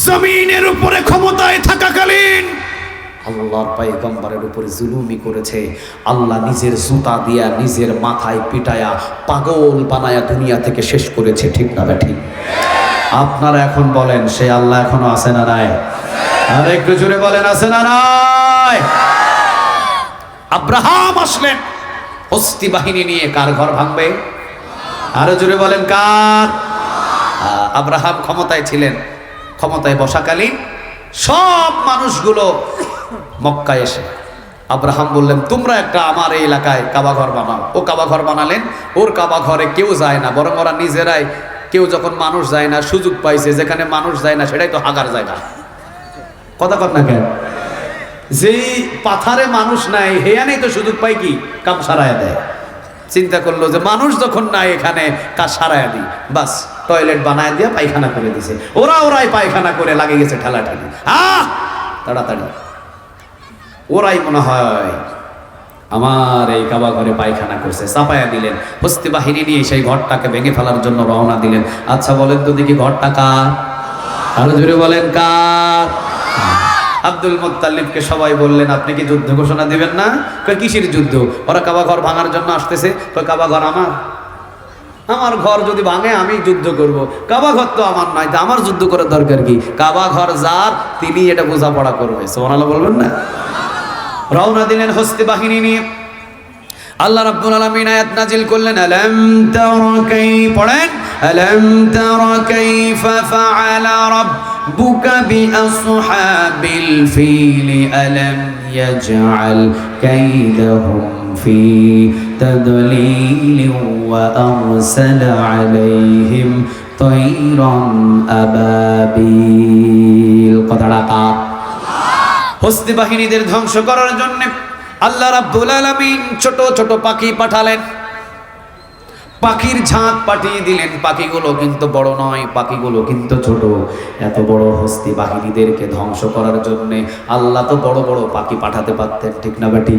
জমিনের উপরে ক্ষমতায় থাকাকালীন আল্লাহর পয়গম্বরের উপরে জুলুমি করেছে। আল্লাহ নিজের জুতা দিয়া নিজের মাথায় পিটায়া পাগল বানায়া দুনিয়া থেকে শেষ করেছে। ঠিক না ঠিক? আপনারা এখন বলেন, সে আল্লাহ এখনো আছে না নাই? আর একটু জোরে বলেন, আছে না নাই? আব্রাহাম আসলেন হস্তি বাহিনী নিয়ে, কার ঘর ভাঙবে? আরো জোরে বলেন, কার? আব্রাহাম ক্ষমতায় ছিলেন। ক্ষমতায় বসাকালীন সব মানুষগুলো মক্কায় এসে আব্রাহাম বললেন, তোমরা একটা আমার এই এলাকায় কাবা ঘর বানাও। ও কাবা ঘর বানালেন। ওর কাবা ঘরে কেউ যায় না, বরং ওরা নিজেরাই, কেউ যখন মানুষ যায় না, সুযোগ পাইছে, যেখানে মানুষ যায় না সেটাই তো হাগার জায়গা। কথা কর না কেন? যেই পাথারে মানুষ নাই, হেয়ানেই তো সুযোগ পাই কি কাম সারায় দেয়। চিন্তা করলো যে মানুষ যখন নাই এখানে, কাজ সারায় দিই, বাস টয়লেট বানায় দিয়া পায়খানা করে দিছে। ওরাই পায়খানা করে লাগে গেছে ঠেলাঠালি। তাড়াতাড়ি ওরাই মনে হয় আমার এই কাবা ঘরে পায়খানা করছে, চাপায়া দিলেন। হস্তি বাহিনী নিয়ে সেই ঘরটাকে ভেঙে ফেলার জন্য রওনা দিলেন। আচ্ছা বলেন তো দেখি, ঘরটা কার? আরো জোরে বলেন, কার? আব্দুল মুত্তালিবকে সবাই বললেন, আপনি কি যুদ্ধ ঘোষণা দিবেন না? কই, কিসের যুদ্ধ? ওরা কাবা ঘর ভাঙার জন্য আসতেছে। কই, কাবা ঘর আমার, আমার ঘর যদি ভাঙে আমি যুদ্ধ করব। কাবা ঘর তো আমার নয়, তা আমার যুদ্ধ করার দরকার কি? কাবা ঘর যার, তিনি এটা বোঝাপড়া করবে। সুবহানাল্লাহ বলবেন না? রওনা দিলেন হস্তি বাহিনী নিয়ে। আল্লাহ রাব্বুল আলামিন আয়াত নাজিল করলেন, আলাম তারা কাইফা, পড়েন, আলাম তারা কাইফা ফাআলা রাব্বুকা বিআসহাবিল ফিল আলাম ইয়াজআল কাইদাহুম ফি তাদলিল ওয়া আরসালা আলাইহিম তায়রান আবাবিল। কথাটা কার? হস্তি বাহিনীদের ধ্বংস করার জন্য আল্লাহ রাব্বুল আলামিন ছোট ছোট পাখি পাঠালেন। পাখির ঝাঁক পাঠিয়ে দিলেন। পাখিগুলো কিন্তু বড় নয়, পাখিগুলো কিন্তু ছোট। এত বড় হস্তি বাহিনীদেরকে ধ্বংস করার জন্য আল্লাহ তো বড় বড় পাখি পাঠাতে পারতেন। ঠিক না বেটি?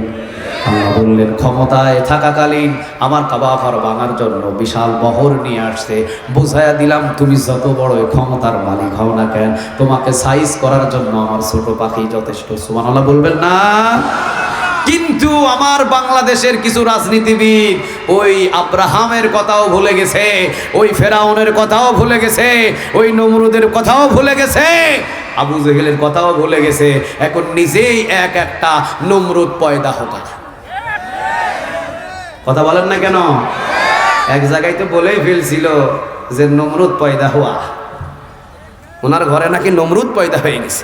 আল্লাহ বললেন, ক্ষমতায় থাকাকালীন আমার কাবা ঘর ভাঙার জন্য বিশাল বহর নিয়ে আসছে। বুঝাইয়া দিলাম, তুমি যত বড় ক্ষমতার মালিক হও না কেন, তোমাকে সাইজ করার জন্য আমার ছোট পাখি যথেষ্ট। সুবহানাল্লাহ বলবেন না? কিন্তু আমার বাংলাদেশের কিছু রাজনীতিবিদ ওই আব্রাহামের কথাও ভুলে গেছে, ওই ফেরাউনের কথাও ভুলে গেছে, ওই নমরুদের কথাও ভুলে গেছে, আবু জেহেলের কথাও ভুলে গেছে। এখন নিজেই এক একটা নমরুদ পয়দা হোক। কথা বলেন না কেন? এক জায়গায় তো বলেই ফেলছিল যে নমরুদ পয়দা হওয়া, ওনার ঘরে নাকি নমরুদ পয়দা হয়ে গেছে।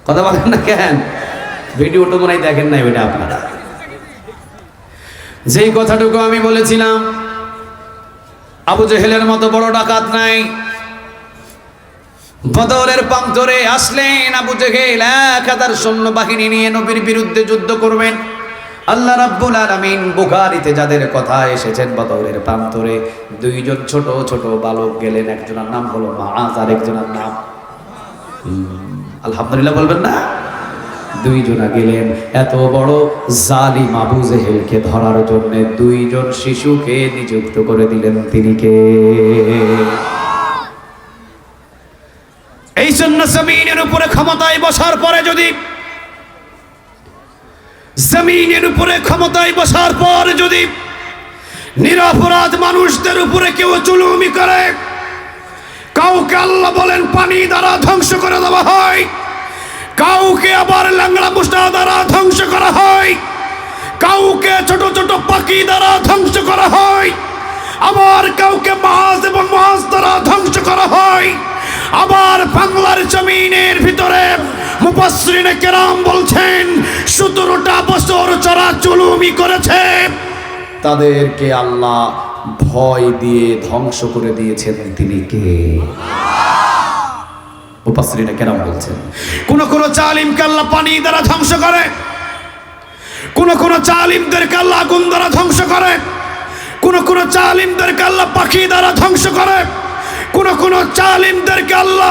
কথা বলেন না কেন? ভিডিওটা মনে হয় দেখেন নাই ওইটা আপনারা। যেই কথাটুকু আমি বলেছিলাম, আবু জেহেলের মতো বড় ডাকাত নাই, বদরের প্রান্তরে আসলেন আবু জেহেল 1000 সৈন্যবাহিনী নিয়ে নবীর বিরুদ্ধে যুদ্ধ করবেন। আল্লাহ রাব্বুল আলামিন বুখারীতে যাদের কথা এসেছেন বদরের প্রান্তরে দুইজন ছোট ছোট বালক গেলেন, একজনের নাম হলো মুআজ আর একজনের নাম আলহামদুলিল্লাহ বলবেন না, দুইজনা গেলেন এত বড় জালিম আবু জেহেলকে ধরার জন্য দুইজন শিশুকে নিযুক্ত করে দিলেন। তিনি কে? এই জন্য জমিনের উপরে ক্ষমতায় বসার পরে যদি জমিনের উপরে ক্ষমতায় বসার পর যদি নিরপরাধ মানুষদের উপরে কেউ জুলুমি করে, কাউকে আল্লাহ বলেন পানি দ্বারা ধ্বংস করে দেওয়া হয়, কাউকে আবার ল্যাংড়া মুষ্টা দ্বারা ধ্বংস করা হয়, কাউকে ছোট ছোট পাখি দ্বারা ধ্বংস করা হয়, আবার কাউকে মাছ এবং মাছ দ্বারা ধ্বংস করা হয়। আবার বাংলার জমিনের ভিতরে মুফাসসিরিনে কেরাম বলছেন 17টা বছর যারা জুলুমি করেছে তাদেরকে আল্লাহ ভয় দিয়ে ধ্বংস করে দিয়েছেন। তিনি কে? মুফাসসিরিনে কেরাম বলছেন কোন কোন জালিমকে আল্লাহ পানি দ্বারা ধ্বংস করে, কোন কোন জালিমদেরকে আল্লাহ আগুন দ্বারা ধ্বংস করে, কোন কোন জালিমদেরকে আল্লাহ পাখি দ্বারা ধ্বংস করে, কোন কোন জালিমদেরকে আল্লাহ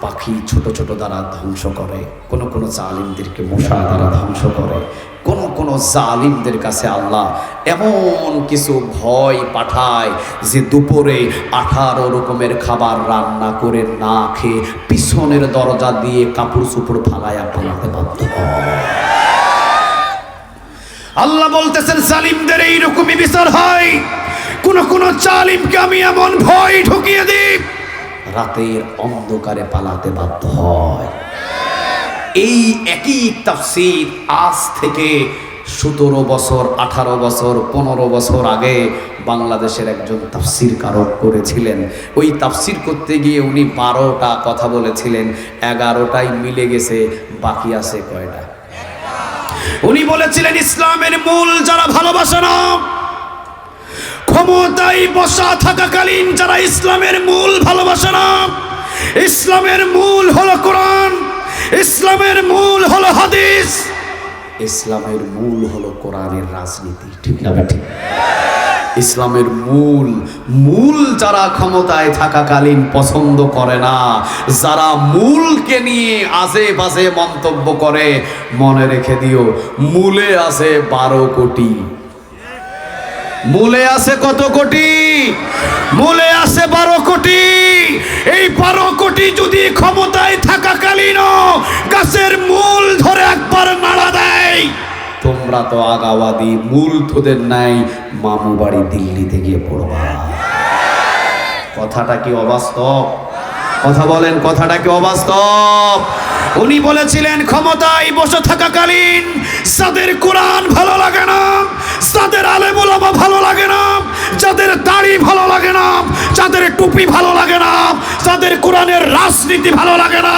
পাখি ছোট ছোট দ্বারা ধ্বংস করে, কোন কোন জালিমদেরকে মশা দ্বারা ধ্বংস করে, কোন কোন জালিমদের কাছে আল্লাহ এমন কিছু ভয় পাঠায় যে দুপুরে 18 রকমের খাবার রান্না করে না খেয়ে পিছনের দরজা দিয়ে কাপড় চোপড় ফালায়া পালাতে বাধ্য হয়। আল্লাহ বলতেছেন জালিমদের এইরকমই বিচার হয়। কোন কোন জালিমকে আমি এমন ভয় ঢুকিয়ে দিই রাতের অন্ধকারে পালাতে বাধ্য হয়। এই একই তাফসীর আজ থেকে 17 বছর 18 বছর 15 বছর আগে বাংলাদেশের একজন তাফসীরকারক করেছিলেন। ওই তাফসীর করতে গিয়ে উনি 12টা কথা বলেছিলেন, 11টাই মিলে গেছে, বাকি আছে কয়টা? উনি বলেছিলেন ইসলামের মূল যারা ভালোবাসে না, ক্ষমতায় বসা থাকাকালীন যারা ইসলামের মূল ভালোবাসে না, ইসলামের মূল হলো কোরআন, ইসলামের মূল হলো হাদিস, ইসলামের মূল হলো কোরআনের রাজনীতি। ঠিক না ঠিক? ইসলামের মূল যারা ক্ষমতায় থাকাকালীন পছন্দ করে না, যারা মূলকে নিয়ে আজে বাজে মন্তব্য করে, মনে রেখে দিও মূলে আছে 12 কোটি। মূলে আছে কত কোটি? মূলে আছে 12 কোটি। এই 12 কোটি যদি ক্ষমতায় থাকাকালীন গাছের মূল ধরে একবার নাড়া দেয়, তোমরা তো আগাওয়াদি মূল তোদের নাই, মামু বাড়ি দিল্লিতে গিয়ে পড়বা। কথাটা কি অবাস্তব? কথা বলেন, কথাটা কি অবাস্তব? উনি বলেছিলেন ক্ষমতায় বসে থাকাকালীন যাদের কোরআন ভালো লাগে না, যাদের আলেম ওলামা ভালো লাগে না, যাদের দাড়ি ভালো লাগে না, যাদের টুপি ভালো লাগে না, যাদের কোরআনের রাজনীতি ভালো লাগে না,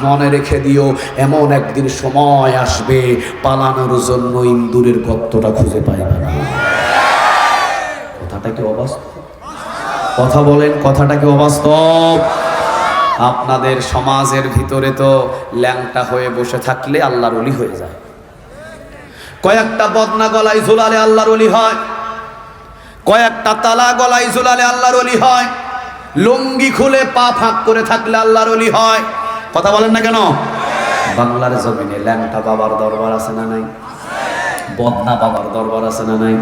মনে রেখে দিও এমন একদিন সময় আসবে পালানোর জন্য ইন্দুরের গর্তটা খুঁজে পাইবে না। কথাটা কি অবাস্তব? কথা বলেন, কথাটা কি অবাস্তব? আপনাদের সমাজের ভিতরে তো ল্যাংটা হয়ে বসে থাকলে আল্লাহর ওলি হয়ে যায়, কয়েকটা বদনা গলায় ঝুলালে আল্লাহর ওলি হয়, কয়েকটা তালা গলায় ঝুলালে আল্লাহর ওলি হয়, লুঙ্গি খুলে পা ফাঁক করে থাকলে আল্লাহর ওলি হয়। কথা বলেন না কেন? বাংলার জমিনে ল্যাংটা বাবার দরবার আছে না নাই? বদনা বাবার দরবার আছে না নাই?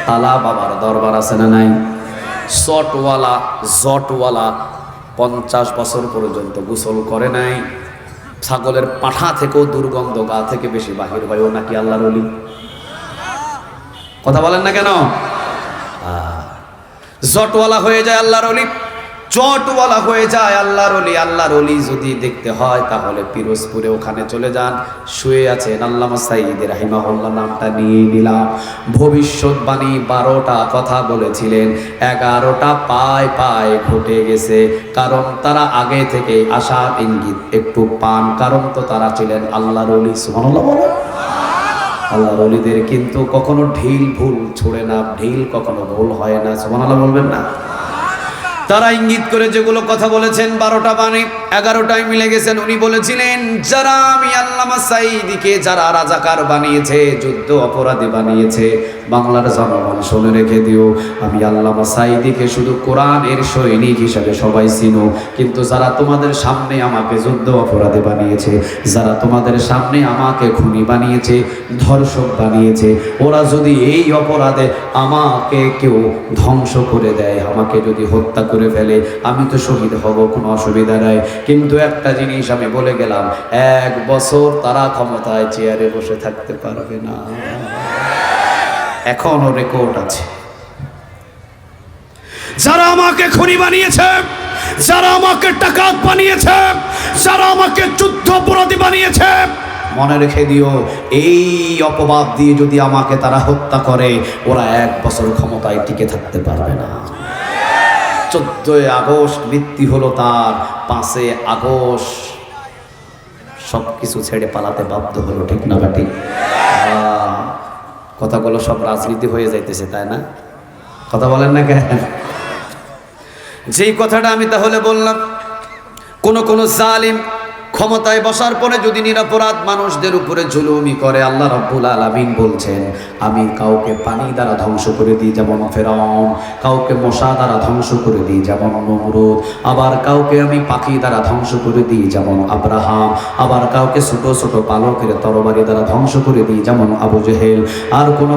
তালা বাবার দরবার আছে না নাই? শটওয়ালা জটওয়ালা 50 বছর পর্যন্ত গোসল করে নাই, ছাগলের পাঠা থেকেও দুর্গন্ধ গা থেকে বেশি বাহির হয়, ও নাকি আল্লাহর ওলি। কথা বলেন না কেন? জটওয়ালা হয়ে যায় আল্লাহর ওলি, চটওয়ালা হয়ে যায় আল্লাহর ওলি। আল্লাহর ওলি যদি দেখতে হয় তাহলে পিরোজপুরে ওখানে চলে যান, শুয়ে আছেন আল্লামা সাইয়্যিদ রাহিমাহুল্লাহ, নামটা নিয়ে নিলাম। ভবিষ্যৎবাণী 12টা কথা বলেছিলেন, 11টা পায় পায় ঘটে গেছে, কারণ তারা আগে থেকে আশার ইঙ্গিত একটু পান, কারণ তো তারা ছিলেন আল্লাহর ওলি। সুবহানাল্লাহ বলো। আল্লাহর ওলিদের কিন্তু কখনো ঢিল ভুল ছুড়ে না, ঢিল কখনো ভুল হয় না। সুবহানাল্লাহ বলবেন না? তারা ইঙ্গিত করে যেগুলো কথা বলেছেন 12টা বাণী 11টায় মিলে গেছেন। উনি বলেছিলেন যারা আমি আল্লামা সাঈদীকে যারা রাজাকার বানিয়েছে, যুদ্ধ অপরাধী বানিয়েছে, বাংলার জনগণ শুনে রেখে দিও, আমি আল্লামা সাঈদীকে শুধু কোরআনের সৈনিক হিসাবে সবাই চিনো, কিন্তু যারা তোমাদের সামনে আমাকে যুদ্ধ অপরাধী বানিয়েছে, যারা তোমাদের সামনে আমাকে খুনি বানিয়েছে, ধর্ষক বানিয়েছে, ওরা যদি এই অপরাধে আমাকে কেউ ধ্বংস করে দেয়, আমাকে যদি হত্যা করে ফেলে, আমি তো শহীদ হব, কোনো অসুবিধা নাই। কিন্তু একটা জিনিস আমি বলে গেলাম, 1 বছর তারা ক্ষমতায় চেয়ারে বসে থাকতে পারবে না। এখনো রেকর্ড আছে। যারা আমাকে খুনি বানিয়েছে, যারা আমাকে ডাকাত বানিয়েছে, যারা আমাকে যুদ্ধ অপরাধী বানিয়েছে, মনে রেখে দিও, এই অপবাদ দিয়ে যদি আমাকে তারা হত্যা করে, ওরা 1 বছর ক্ষমতায় টিকে থাকতে পারবে না। 14 আগস্ট মৃত্যু হলো তার, 5 আগস্ট সবকিছু ছেড়ে পালাতে বাধ্য হলো, ঠিক না ঠিক? কথাগুলো সব রাজনীতি হয়ে যাইতেছে, তাই না? কথা বলেন না কেন? যেই কথাটা আমি তাহলে বললাম, কোন জালিম ক্ষমতায় বসার পরে যদি নিরপরাধ মানুষদের উপরে জুলুমি করে, আল্লাহ রাব্বুল আলামিন বলছেন আমি কাউকে পানি দ্বারা ধ্বংস করে দিই যেমন ফেরাউন, কাউকে মশা দ্বারা ধ্বংস করে দিই যেমন নমরুদ, আবার কাউকে আমি পাখি দ্বারা ধ্বংস করে দিই যেমন আব্রাহাম, আবার কাউকে ছোট ছোট পালকের তরবারি দ্বারা ধ্বংস করে দিই যেমন আবু জেহেল। আর কোন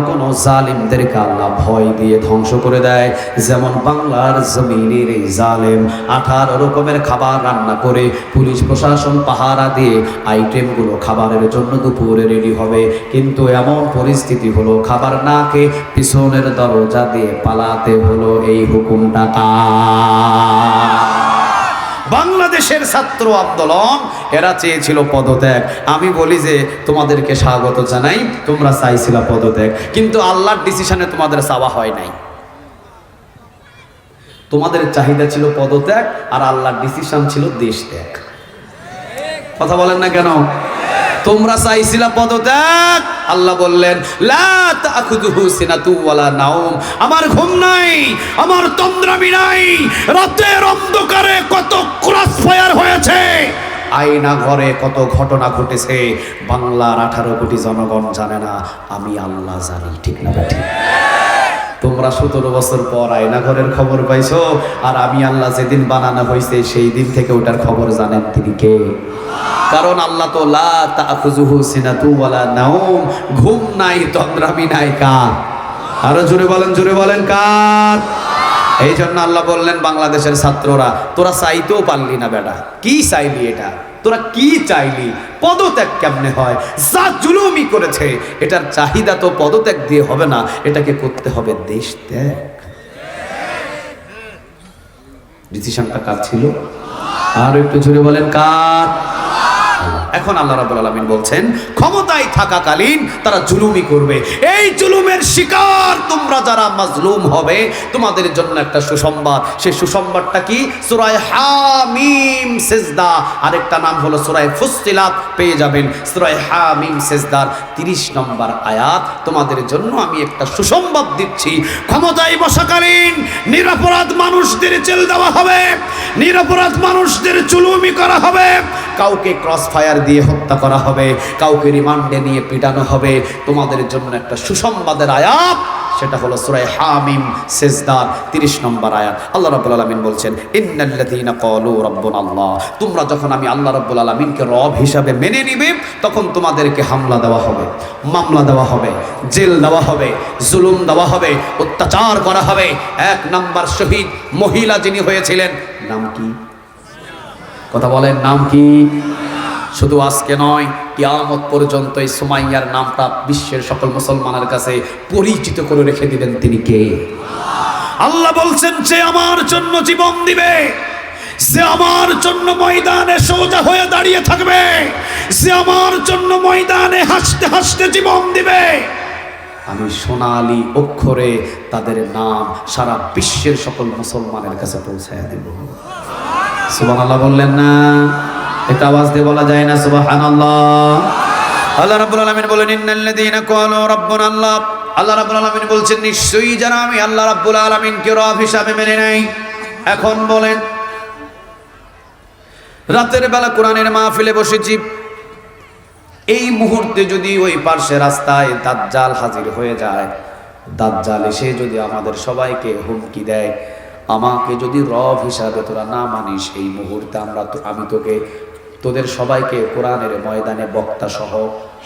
জালিমদেরকে আল্লাহ ভয় দিয়ে ধ্বংস করে দেয়, যেমন বাংলার জমিনের এই জালেম 18 রকমের খাবার রান্না করে পুলিশ প্রশাসন পাহারা দিয়ে আইটেমগুলো খাবারের জন্য দুপুরে রেডি হবে, কিন্তু এমন পরিস্থিতি হলো খাবার না খেয়ে পিছনের দরজা দিয়ে পালাতে হলো। এই হুকুমটা বাংলাদেশের ছাত্র আন্দোলন, এরা চেয়েছিল পদত্যাগ। আমি বলি যে তোমাদেরকে স্বাগত জানাই, তোমরা চাইছিল পদত্যাগ, কিন্তু আল্লাহর ডিসিশনে তোমাদের চাওয়া হয় নাই। তোমাদের চাহিদা ছিল পদত্যাগ, আর আল্লাহর ডিসিশন ছিল দেশ ত্যাগ। কথা বলেন না কেন? তোমরা চাইছিলা পদত্যাগ, আল্লাহ বললেন লা তাখুযুহু সিনাতু ওয়ালা নাওম, আমার ঘুম নাই, আমার তন্দ্রামি নাই। রাতের অন্ধকারে কত ক্রস ফায়ার হয়েছে, আয়না ঘরে কত ঘটনা ঘটেছে, বাংলার 18 কোটি জনগণ জানে না, আমি আল্লাহ জানি, ঠিক না ঠিক? তোমরা 17 বছর পর আয়না ঘরের খবর পাইছো, আর আমি আল্লাহ যেদিন বানানো হয়েছে সেই দিন থেকে ওটার খবর জানেন তিনি কে? কারণ আল্লাহ তো লা তাখুযুহু সিনাতু ওয়ালা নাওম, ঘুম নাই তন্দ্রামি নাই কার? আরো জোরে বলেন কার? এই জন্য আল্লাহ বললেন বাংলাদেশের ছাত্ররা, তোরা চাইতেও পারলি না বেটা, কি চাইলি এটা? তোরা কি চাইলি? পদত্যাগ কেমনে হয়? যা জুলুমি করেছে এটার চাহিদা তো পদত্যাগ দিয়ে হবে না, এটাকে করতে হবে দেশ ত্যাগ। ডিসিশনটা কার ছিল? আর একটু জোরে বলেন কার? এখন আল্লাহ রাব্বুল আলামিন বলছেন ক্ষমতায় থাকাকালীন তারা জুলুমি করবে, এই জুলুমের শিকার তোমরা যারা মাজলুম হবে, তোমাদের জন্য একটা সুসংবাদ। সেই সুসংবাদটা কি? সূরা হামিম সিজদা, আরেকটা নাম হলো সূরা ফুসসিলাত, পেয়ে যাবেন সূরা হামিম সিজদার 30 নম্বর আয়াত। তোমাদের জন্য আমি একটা সুসংবাদ দিচ্ছি, ক্ষমতায় বসাকালীন নিরপরাধ মানুষদের জেল দেওয়া হবে, নিরপরাধ মানুষদের জুলুমি করা হবে, কাউকে ক্রস ফায়ার দিয়ে হত্যা করা হবে, কাউকে রিমান্ডে নিয়ে পিটানো হবে। তোমাদের জন্য একটা সুসংবাদের আয়াত, সেটা হলো সূরা হামিম সিজদার 30 নম্বর আয়াত। আল্লাহ রাব্বুল আলামিন বলছেন ইন্নাল্লাযীনা ক্বালু রাব্বুনাল্লাহ, তোমরা যখন আমি আল্লাহ রাব্বুল আলামিনকে রব হিসাবে মেনে নিবে, তখন তোমাদেরকে হামলা দেওয়া হবে, মামলা দেওয়া হবে, জেল দেওয়া হবে, জুলুম দেওয়া হবে, অত্যাচার করা হবে। 1 নাম্বার শহীদ মহিলা যিনি হয়েছিলেন, নাম কি? কথা বলেন, নাম কি? শুধু আজকে নয়, কিয়ামত পর্যন্ত এই সুমাইয়ার নামটা বিশ্বের সকল মুসলমানের কাছে পরিচিত করে রেখে দিবেন। তিনি কে? আল্লাহ বলছেন যে আমার জন্য জীবন দিবে, সে আমার জন্য ময়দানে সোজা হয়ে দাঁড়িয়ে থাকবে, সে আমার জন্য ময়দানে হাসতে হাসতে জীবন দিবে। আমি সোনালী অক্ষরে তাদের নাম সারা বিশ্বের সকল মুসলমানের কাছে পৌঁছায় দেব। সুবহানাল্লাহ বললেন না? একটা আওয়াজ দিয়ে বলা যায় না সুবহানাল্লাহ? আল্লাহ রাব্বুল আলামিন বলেন ইন্নাল্লাযীনা ক্বালু রাব্বুনাল্লাহ, আল্লাহ রাব্বুল আলামিন বলছেন নিশ্চয়ই যারা আমি আল্লাহ রাব্বুল আলামিনকে রব হিসাবে মেনে নেয়, এখন বলেন, রাতের বেলা কোরআনের মাহফিলে বসেছি, এই মুহূর্তে যদি ওই পার্শ্বে রাস্তায় দাজ্জাল হাজির হয়ে যায়, দাজ্জাল এসে যদি আমাদের সবাইকে হুমকি দেয়, আমাকে যদি রব হিসাবে তোরা না মানিস, এই মুহূর্তে আমি তোকে, তোদের সবাইকে কোরআনের ময়দানে বক্তা সহ,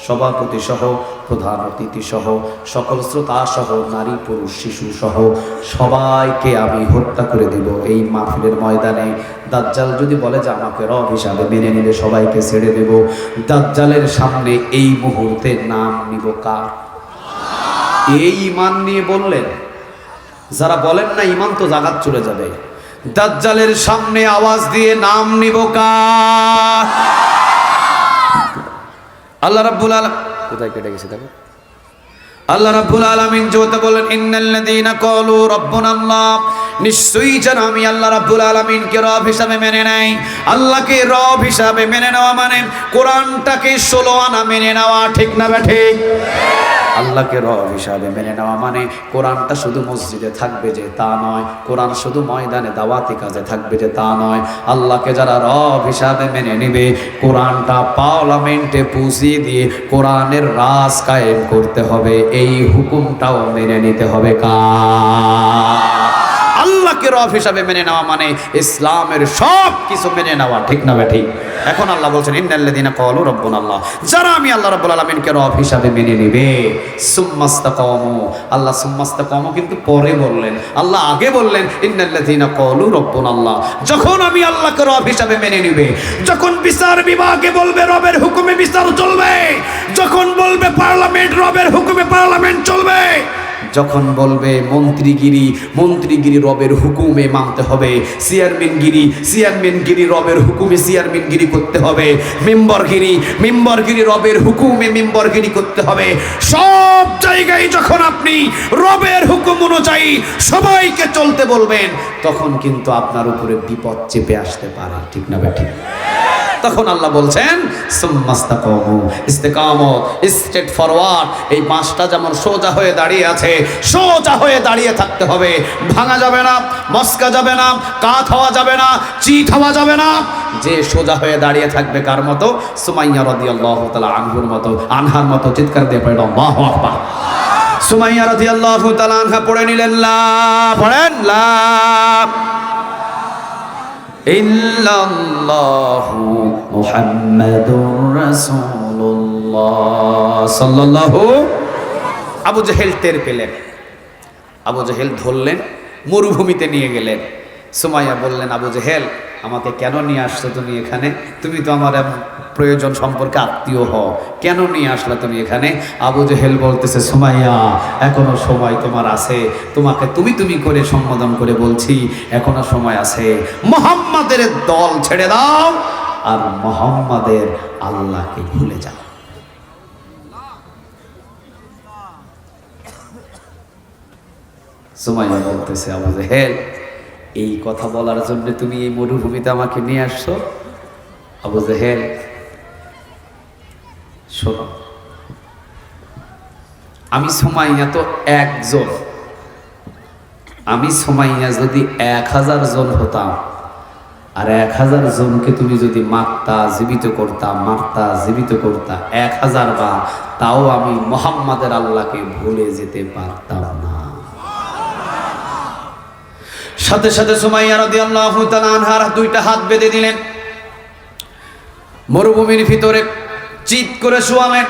সভাপতি সহ, প্রধান অতিথি সহ, সকল শ্রোতা সহ, নারী পুরুষ শিশু সহ সবাইকে আমি হত্যা করে দিব এই মাহফিলের ময়দানে। দাজ্জাল যদি বলে যে আমাকে রব হিসাবে মেনে নিলে সবাইকে ছেড়ে দেব, দাজ্জালের সামনে এই মুহূর্তে নাম নিব কার? এই ঈমান নিয়ে বললেন, যারা বলেন না ঈমান তো জাগাত চলে যাবে, দাজ্জালের সামনে আওয়াজ দিয়ে নাম নিব কার? আল্লাহ রাব্বুল আলামিন কোথায় কেটে গেছে দেখো, আল্লাহ রাব্বুল আলামিন জোতে বলেন, ইন্নাল্লাযীনা ক্বালু রাব্বুনাল্লাহ, নিশ্চয়ই যেন আমি আল্লাহ রাব্বুল আলামিনকে রব হিসাবে মেনে নেই। আল্লাহকে রব হিসাবে মেনে নেওয়া মানে কোরআনটাকে 16 আনা মেনে নেওয়া, ঠিক না ঠিক? আল্লাহকে রব হিসাবে মেনে নেওয়া মানে কোরআনটা শুধু মসজিদে থাকবে যে তা নয়, কোরআন শুধু ময়দানে দাওয়াতি কাজে থাকবে যে তা নয়। আল্লাহকে যারা রব হিসাবে মেনে নেবে, কোরআনটা পার্লামেন্টে পৌঁছিয়ে দিয়ে কোরআনের রাজ কায়েম করতে হবে, এই হুকুমটাও মেনে নিতে হবে কার? আল্লাহকে রব হিসাবে মেনে নেওয়া মানে ইসলামের সব কিছু মেনে নেওয়া, ঠিক না ঠিক? এখন আল্লাহ বলছেন, ইন্নাল্লাযীনা ক্বালু রাব্বুনাল্লাহ, যারা আমি আল্লাহ রাব্বুল আলামিনকে রব হিসাবে মেনে নেবে, সুম্মাস্তাকামু, আল্লাহ সুম্মাস্তাকামু কিন্তু পরে বললেন, আল্লাহ আগে বললেন ইন্নাল্লাযীনা ক্বালু রাব্বুনাল্লাহ। যখন আমি আল্লাহকে রব হিসাবে মেনে নেবে, যখন বিচার বিভাগে বলবে রবের হুকুমে বিচার চলবে, যখন বলবে পার্লামেন্ট রবের হুকুমে পার্লামেন্ট চলবে, যখন বলবে মন্ত্রীগিরি রবের হুকুমে মানতে হবে, চেয়ারম্যানগিরি রবের হুকুমে চেয়ারম্যানগিরি করতে হবে, মেম্বারগিরি রবের হুকুমে মেম্বারগিরি করতে হবে, সব জায়গায় যখন আপনি রবের হুকুম অনুযায়ী সবাইকে চলতে বলবেন, তখন কিন্তু আপনার উপরে বিপদ চেপে আসতে পারে, ঠিক না ঠিক? তখন আল্লাহ বলছেন সুম্মাস্তাকামু, ইস্তেকামত, স্ট্রেট ফরওয়ার্ড, এই পাঁচটা যেমন সোজা হয়ে দাঁড়িয়ে আছে, সোজা হয়ে দাঁড়িয়ে থাকতে হবে, ভাঙা যাবে না, মস্কা যাবে না, কাত হওয়া যাবে না, চিট হওয়া যাবে না। যে সোজা হয়ে দাঁড়িয়ে থাকবে কার মতো? সুমাইয়া রাদিয়াল্লাহু তাআলা আনহার মতো চিৎকার দিয়ে পড়েন আল্লাহু আকবার। সুমাইয়া রাদিয়াল্লাহু তাআলা আনহা পড়ে নিলেন লা, পড়েন লা ইল্লাল্লাহু মুহাম্মাদুর রাসূলুল্লাহ সাল্লাল্লাহু। আবু জেহেল টের পেলেন, আবু জেহেল ধরলেন, মরুভূমিতে নিয়ে গেলেন। সুমাইয়া বললেন, আবু জেহেল আমাকে কেন নিয়ে আসছো তুমি এখানে? তুমি তো আমার প্রয়োজন সম্পর্কে আত্মীয় হও, কেন নিয়ে আসলা তুমি এখানে? আবু জেহেল বলতেছে, সুমাইয়া এখনো সময় তোমার আছে, তোমাকে তুমি করে সম্বোধন করে বলছি, এখনো সময় আছে, মুহাম্মাদের দল ছেড়ে দাও আর মুহাম্মাদের আল্লাহকে ভুলে যাও। সুমাইয়া বলতেছে, আবু জেহেল এই কথা বলার জন্য তুমি এই মরুভূমিতে আমাকে নিয়ে আসছো? আবু জেহেল শোনো, আমি সুমাইয়া তো একজন, আমি সুমাইয়া যদি 1000 জন হতাম, আর 1000 জনকে তুমি যদি মারতা জীবিত করতা, 1000 বার, তাও আমি মুহাম্মাদের আল্লাহকে ভুলে যেতে পারতাম না। সাথে সাথে সুমাইয়া রাদিয়াল্লাহু তাআলা আনহার 2টা হাত বেঁধে দিলেন, মরুভূমির ভিতরে চিৎ করে শোয়ালেন,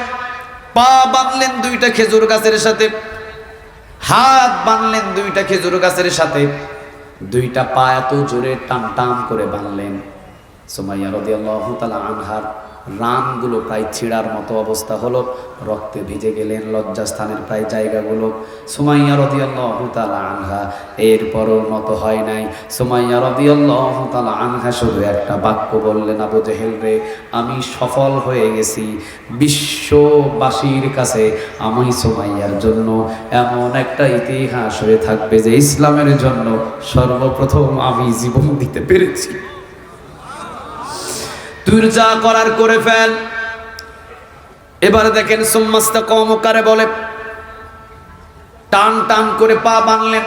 পা বাঁধলেন 2টা খেজুর গাছের সাথে, হাত বাঁধলেন 2টা খেজুর গাছের সাথে, 2টা পা এত জোরে টান টান করে বাঁধলেন, সুমাইয়া রাদিয়াল্লাহু তাআলা আনহার রানগুলো প্রায় ছিঁড়ার মতো অবস্থা হলো, রক্তে ভিজে গেলেন লজ্জাস্থানের প্রায় জায়গাগুলো। সুমাইয়া রাদিয়াল্লাহু তাআলা আনহা এরপরও মতো হয় নাই। সুমাইয়া রাদিয়াল্লাহু তাআলা আনহা শুধু একটা বাক্য বললেন, আবু জেহেল রে, আমি সফল হয়ে গেছি, বিশ্ববাসীর কাছে আমি সুমাইয়ার জন্য এমন একটা ইতিহাস হয়ে থাকবে যে ইসলামের জন্য সর্বপ্রথম আমি জীবন দিতে পেরেছি। তুই যা করার করে ফেল। এবারে দেখেন সুম্মাস্তাকামু কারে বলে, টান টান করে পা বাঁধলেন,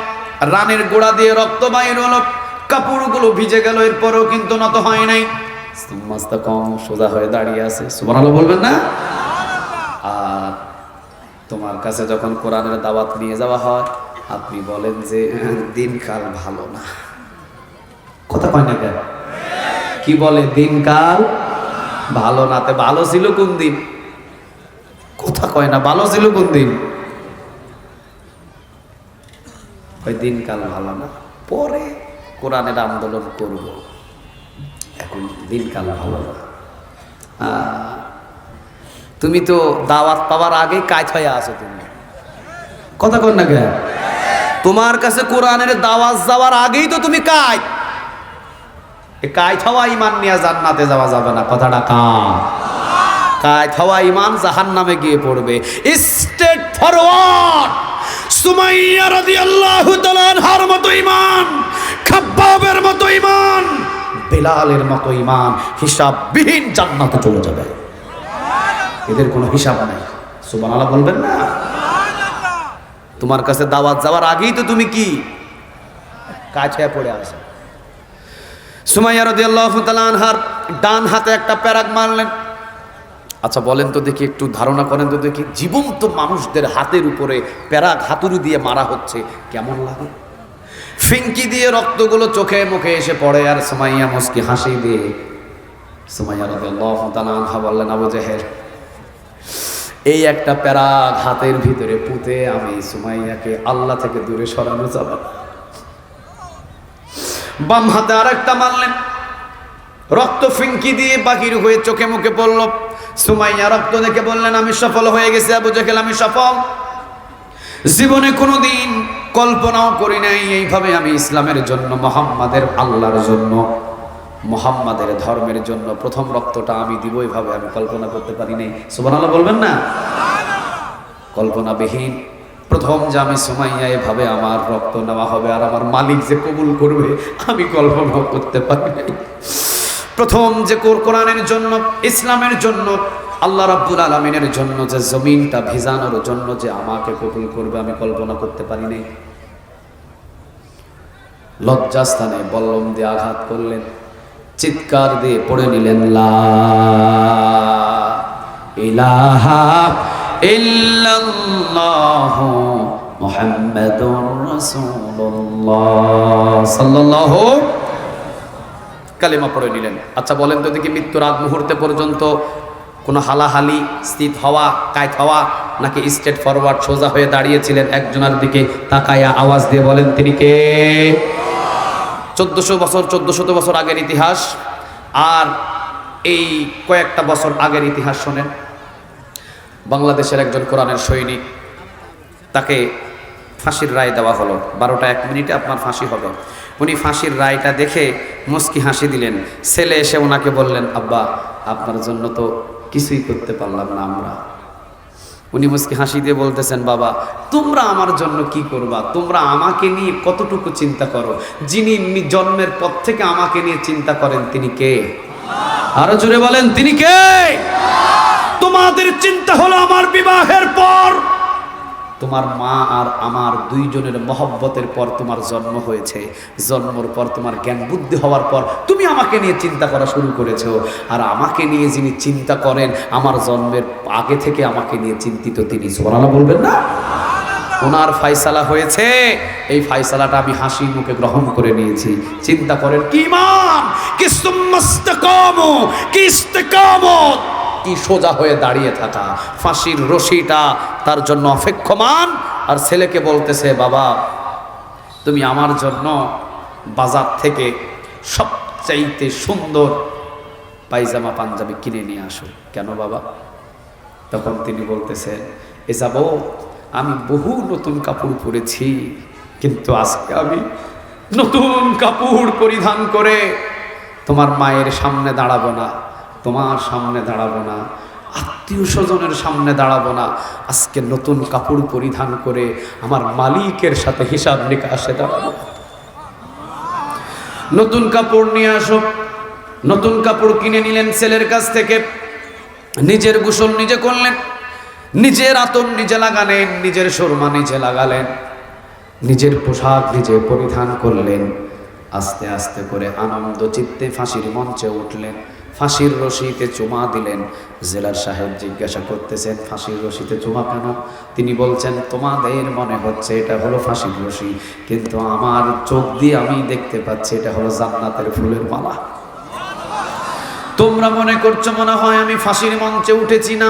রানের গোড়া দিয়ে রক্ত বাইর হলো, কাপড়গুলো ভিজে গেল, এরপরেও কিন্তু নত হয় নাই। মাস্তা কম সোজা হয়ে দাঁড়িয়ে আছে, সুবহানাল্লাহ বলবেন না? আর তোমার কাছে যখন কোরআনের দাওয়াত নিয়ে যাওয়া হয়, আপনি বলেন যে দিনকাল ভালো না। কথা কয় না কেন? কি বলে? দিনকাল ভালো না। তে ভালো ছিল কোন দিন? কথা কয় না, ভালো ছিল কোন দিন? ওই দিনকাল ভালো না, পরে কোরআনের আন্দোলন করব, এখন দিনকাল ভালো না। তুমি তো দাওয়াত পাওয়ার আগে কাজ হয়ে আছো। তুমি কথা কন না কেন? তোমার কাছে কোরআনের দাওয়াত যাওয়ার আগেই তো তুমি কাজ। কাজ হওয়া ইমান নিয়ে জান্নাতে যাওয়া যাবে না। কথাটা কাজ হওয়া ইমান জাহান্নামে গিয়ে পড়বে। স্ট্রেট ফরওয়ার্ড সুমাইয়া রাদিয়াল্লাহু তাআলা আনহার মতো ঈমান, খাব্বাবের মতো ঈমান, বেলালের মতো ঈমান হিসাববিহীন জান্নাতে চলে যাবে। এদের কোনো হিসাব নাই। সুবহানাল্লাহ বলবেন না? তোমার কাছে দাওয়াত যাওয়ার আগেই তো তুমি কি কাজ হয়ে পড়ে আসো। সুমাইয়া রাদিয়াল্লাহু তাআলা আনহার ডান হাতে একটা প্যারাক মারলেন। আচ্ছা বলেন তো দেখি, একটু ধারণা করেন তো দেখি, জীবন্ত মানুষদের হাতের উপরে প্যারাক হাতুড়ি দিয়ে মারা হচ্ছে, কেমন লাগে? ফিঙ্কি দিয়ে রক্তগুলো চোখে মুখে এসে পড়ে, আর সুমাইয়া মুস্কি হাসি দিয়ে সুমাইয়া রাদিয়াল্লাহু তাআলা আনহা বললেন, আবু জেহেল, এই একটা প্যারাক হাতের ভিতরে পুঁতে আমি সুমাইয়াকে আল্লাহ থেকে দূরে সরানো যাবে না। বাম হাতে আরেকটা মারলেন, রক্ত ফিঙ্কি দিয়ে বাহির হয়ে চোখে মুখে পড়ল। সুমাইয়া রক্ত দেখে বললেন, আমি সফল হয়ে গেছি আবু জেহেল, আমি সফল। জীবনে কোনোদিন কল্পনাও করি নাই এইভাবে আমি ইসলামের জন্য, মুহাম্মাদের আল্লাহর জন্য, মুহাম্মাদের ধর্মের জন্য প্রথম রক্তটা আমি দিব, এইভাবে আমি কল্পনা করতে পারি নাই। সুবহানাল্লাহ বলবেন না? কল্পনাবিহীন প্রথম যে আমি সুমাইয়া এভাবে আমার রক্ত নেওয়া হবে আর আমার মালিক যে কবুল করবে, আমি কল্পনাও করতে পারি নাই। প্রথম যে কোরআনের জন্য, ইসলামের জন্য, আল্লাহ রাব্বুল আলামিনের জন্য যে জমিনটা ভিজানোর জন্য যে আমাকে কবুল করবে, আমি কল্পনা করতে পারি নাই। লজ্জাস্থানে বল্লম দিয়ে আঘাত করলেন, চিৎকার দিয়ে পড়ে নিলেন, লা ইলাহা ইল্লাল্লাহু মুহাম্মাদুর রাসূলুল্লাহ সাল্লাল্লাহু কালেমা পড়ে নিলেন। আচ্ছা বলেন তো দেখি, মৃত্যুর আগ মুহূর্তে পর্যন্ত কোনো হালাহালি, স্থিত হওয়া, কায়ত হওয়া, নাকি স্ট্রেট ফরওয়ার্ড সোজা হয়ে দাঁড়িয়েছিলেন? একজনের দিকে তাকায়া আওয়াজ দিয়ে বলেন, তিনি কে? 1400 বছর আগের ইতিহাস, আর এই কয়েকটা বছর আগের ইতিহাস শোনেন। বাংলাদেশের একজন কোরআনের সৈনিক, তাকে ফাঁসির রায় দেওয়া হলো। 12টা 1 মিনিটে আপনার ফাঁসি হবে। উনি ফাঁসির রায়টা দেখে মুস্কি হাসি দিলেন। ছেলে এসে ওনাকে বললেন, আব্বা আপনার জন্য তো কিছুই করতে পারলাম না আমরা। উনি মুস্কি হাসি দিয়ে বলতেছেন, বাবা তোমরা আমার জন্য কি করবা? তোমরা আমাকে নিয়ে কতটুকু চিন্তা করো? যিনি জন্মের পর থেকে আমাকে নিয়ে চিন্তা করেন তিনি কে? আরো জোরে বলেন, তিনি কে? তোমাদের চিন্তা হলো আমার বিবাহের পর, তোমার মা আর আমার দুইজনের মহব্বতের পর তোমার জন্ম হয়েছে। জন্মের পর তোমার জ্ঞান বুদ্ধি হওয়ার পর তুমি আমাকে নিয়ে চিন্তা করা শুরু করেছো। আর আমাকে নিয়ে যিনি চিন্তা করেন, আমার জন্মের আগে থেকে আমাকে নিয়ে চিন্তিত তিনি। সুবহানাল্লাহ বলবেন না? ওনার ফায়সালা হয়েছে, এই ফায়সালাটা আমি হাসি মুখে গ্রহণ করে নিয়েছি। চিন্তা করেন কি ঈমান, কি সুম্মাস্তাকামু, কি ইস্তিকামত, কি সোজা হয়ে দাঁড়িয়ে থাকা। ফাঁসির রশিটা তার জন্য অপেক্ষমান, আর ছেলেকে বলতেছে, বাবা তুমি আমার জন্য বাজার থেকে সবচাইতে সুন্দর পায়জামা পাঞ্জাবি কিনে নিয়ে আসো। কেন বাবা? তখন তিনি বলতেছেন, এ যাব আমি বহু নতুন কাপড় পরেছি, কিন্তু আজকে আমি নতুন কাপড় পরিধান করে তোমার মায়ের সামনে দাঁড়াবো না, তোমার সামনে দাঁড়াবো না, আত্মীয় স্বজনের সামনে দাঁড়াবো না। আজকে নতুন কাপড় পরিধান করে আমার মালিকের সাথে হিসাব নিকাশে দাঁড়াবো। নতুন কাপড় নিয়ে আসো। নতুন কাপড় কিনে নিলেন ছেলের কাছ থেকে। নিজের গোসল নিজে করলেন, নিজের আতর নিজে লাগালেন, নিজের সুরমা নিজে লাগালেন, নিজের পোশাক নিজে পরিধান করলেন। আস্তে আস্তে করে আনন্দ চিত্তে ফাঁসির মঞ্চে উঠলেন, ফাঁসির রশিতে চুমা দিলেন। জেলার সাহেব জিজ্ঞাসা করতেছেন, ফাঁসির রশিতে চুমা কেন? তিনি বলছেন, তোমাদের মনে হচ্ছে এটা হলো ফাঁসির রশি, কিন্তু আমার চোখ দিয়ে আমি দেখতে পাচ্ছি এটা হলো জান্নাতের ফুলের মালা। তোমরা মনে করছো মনে হয় আমি ফাঁসির মঞ্চে উঠেছি। না,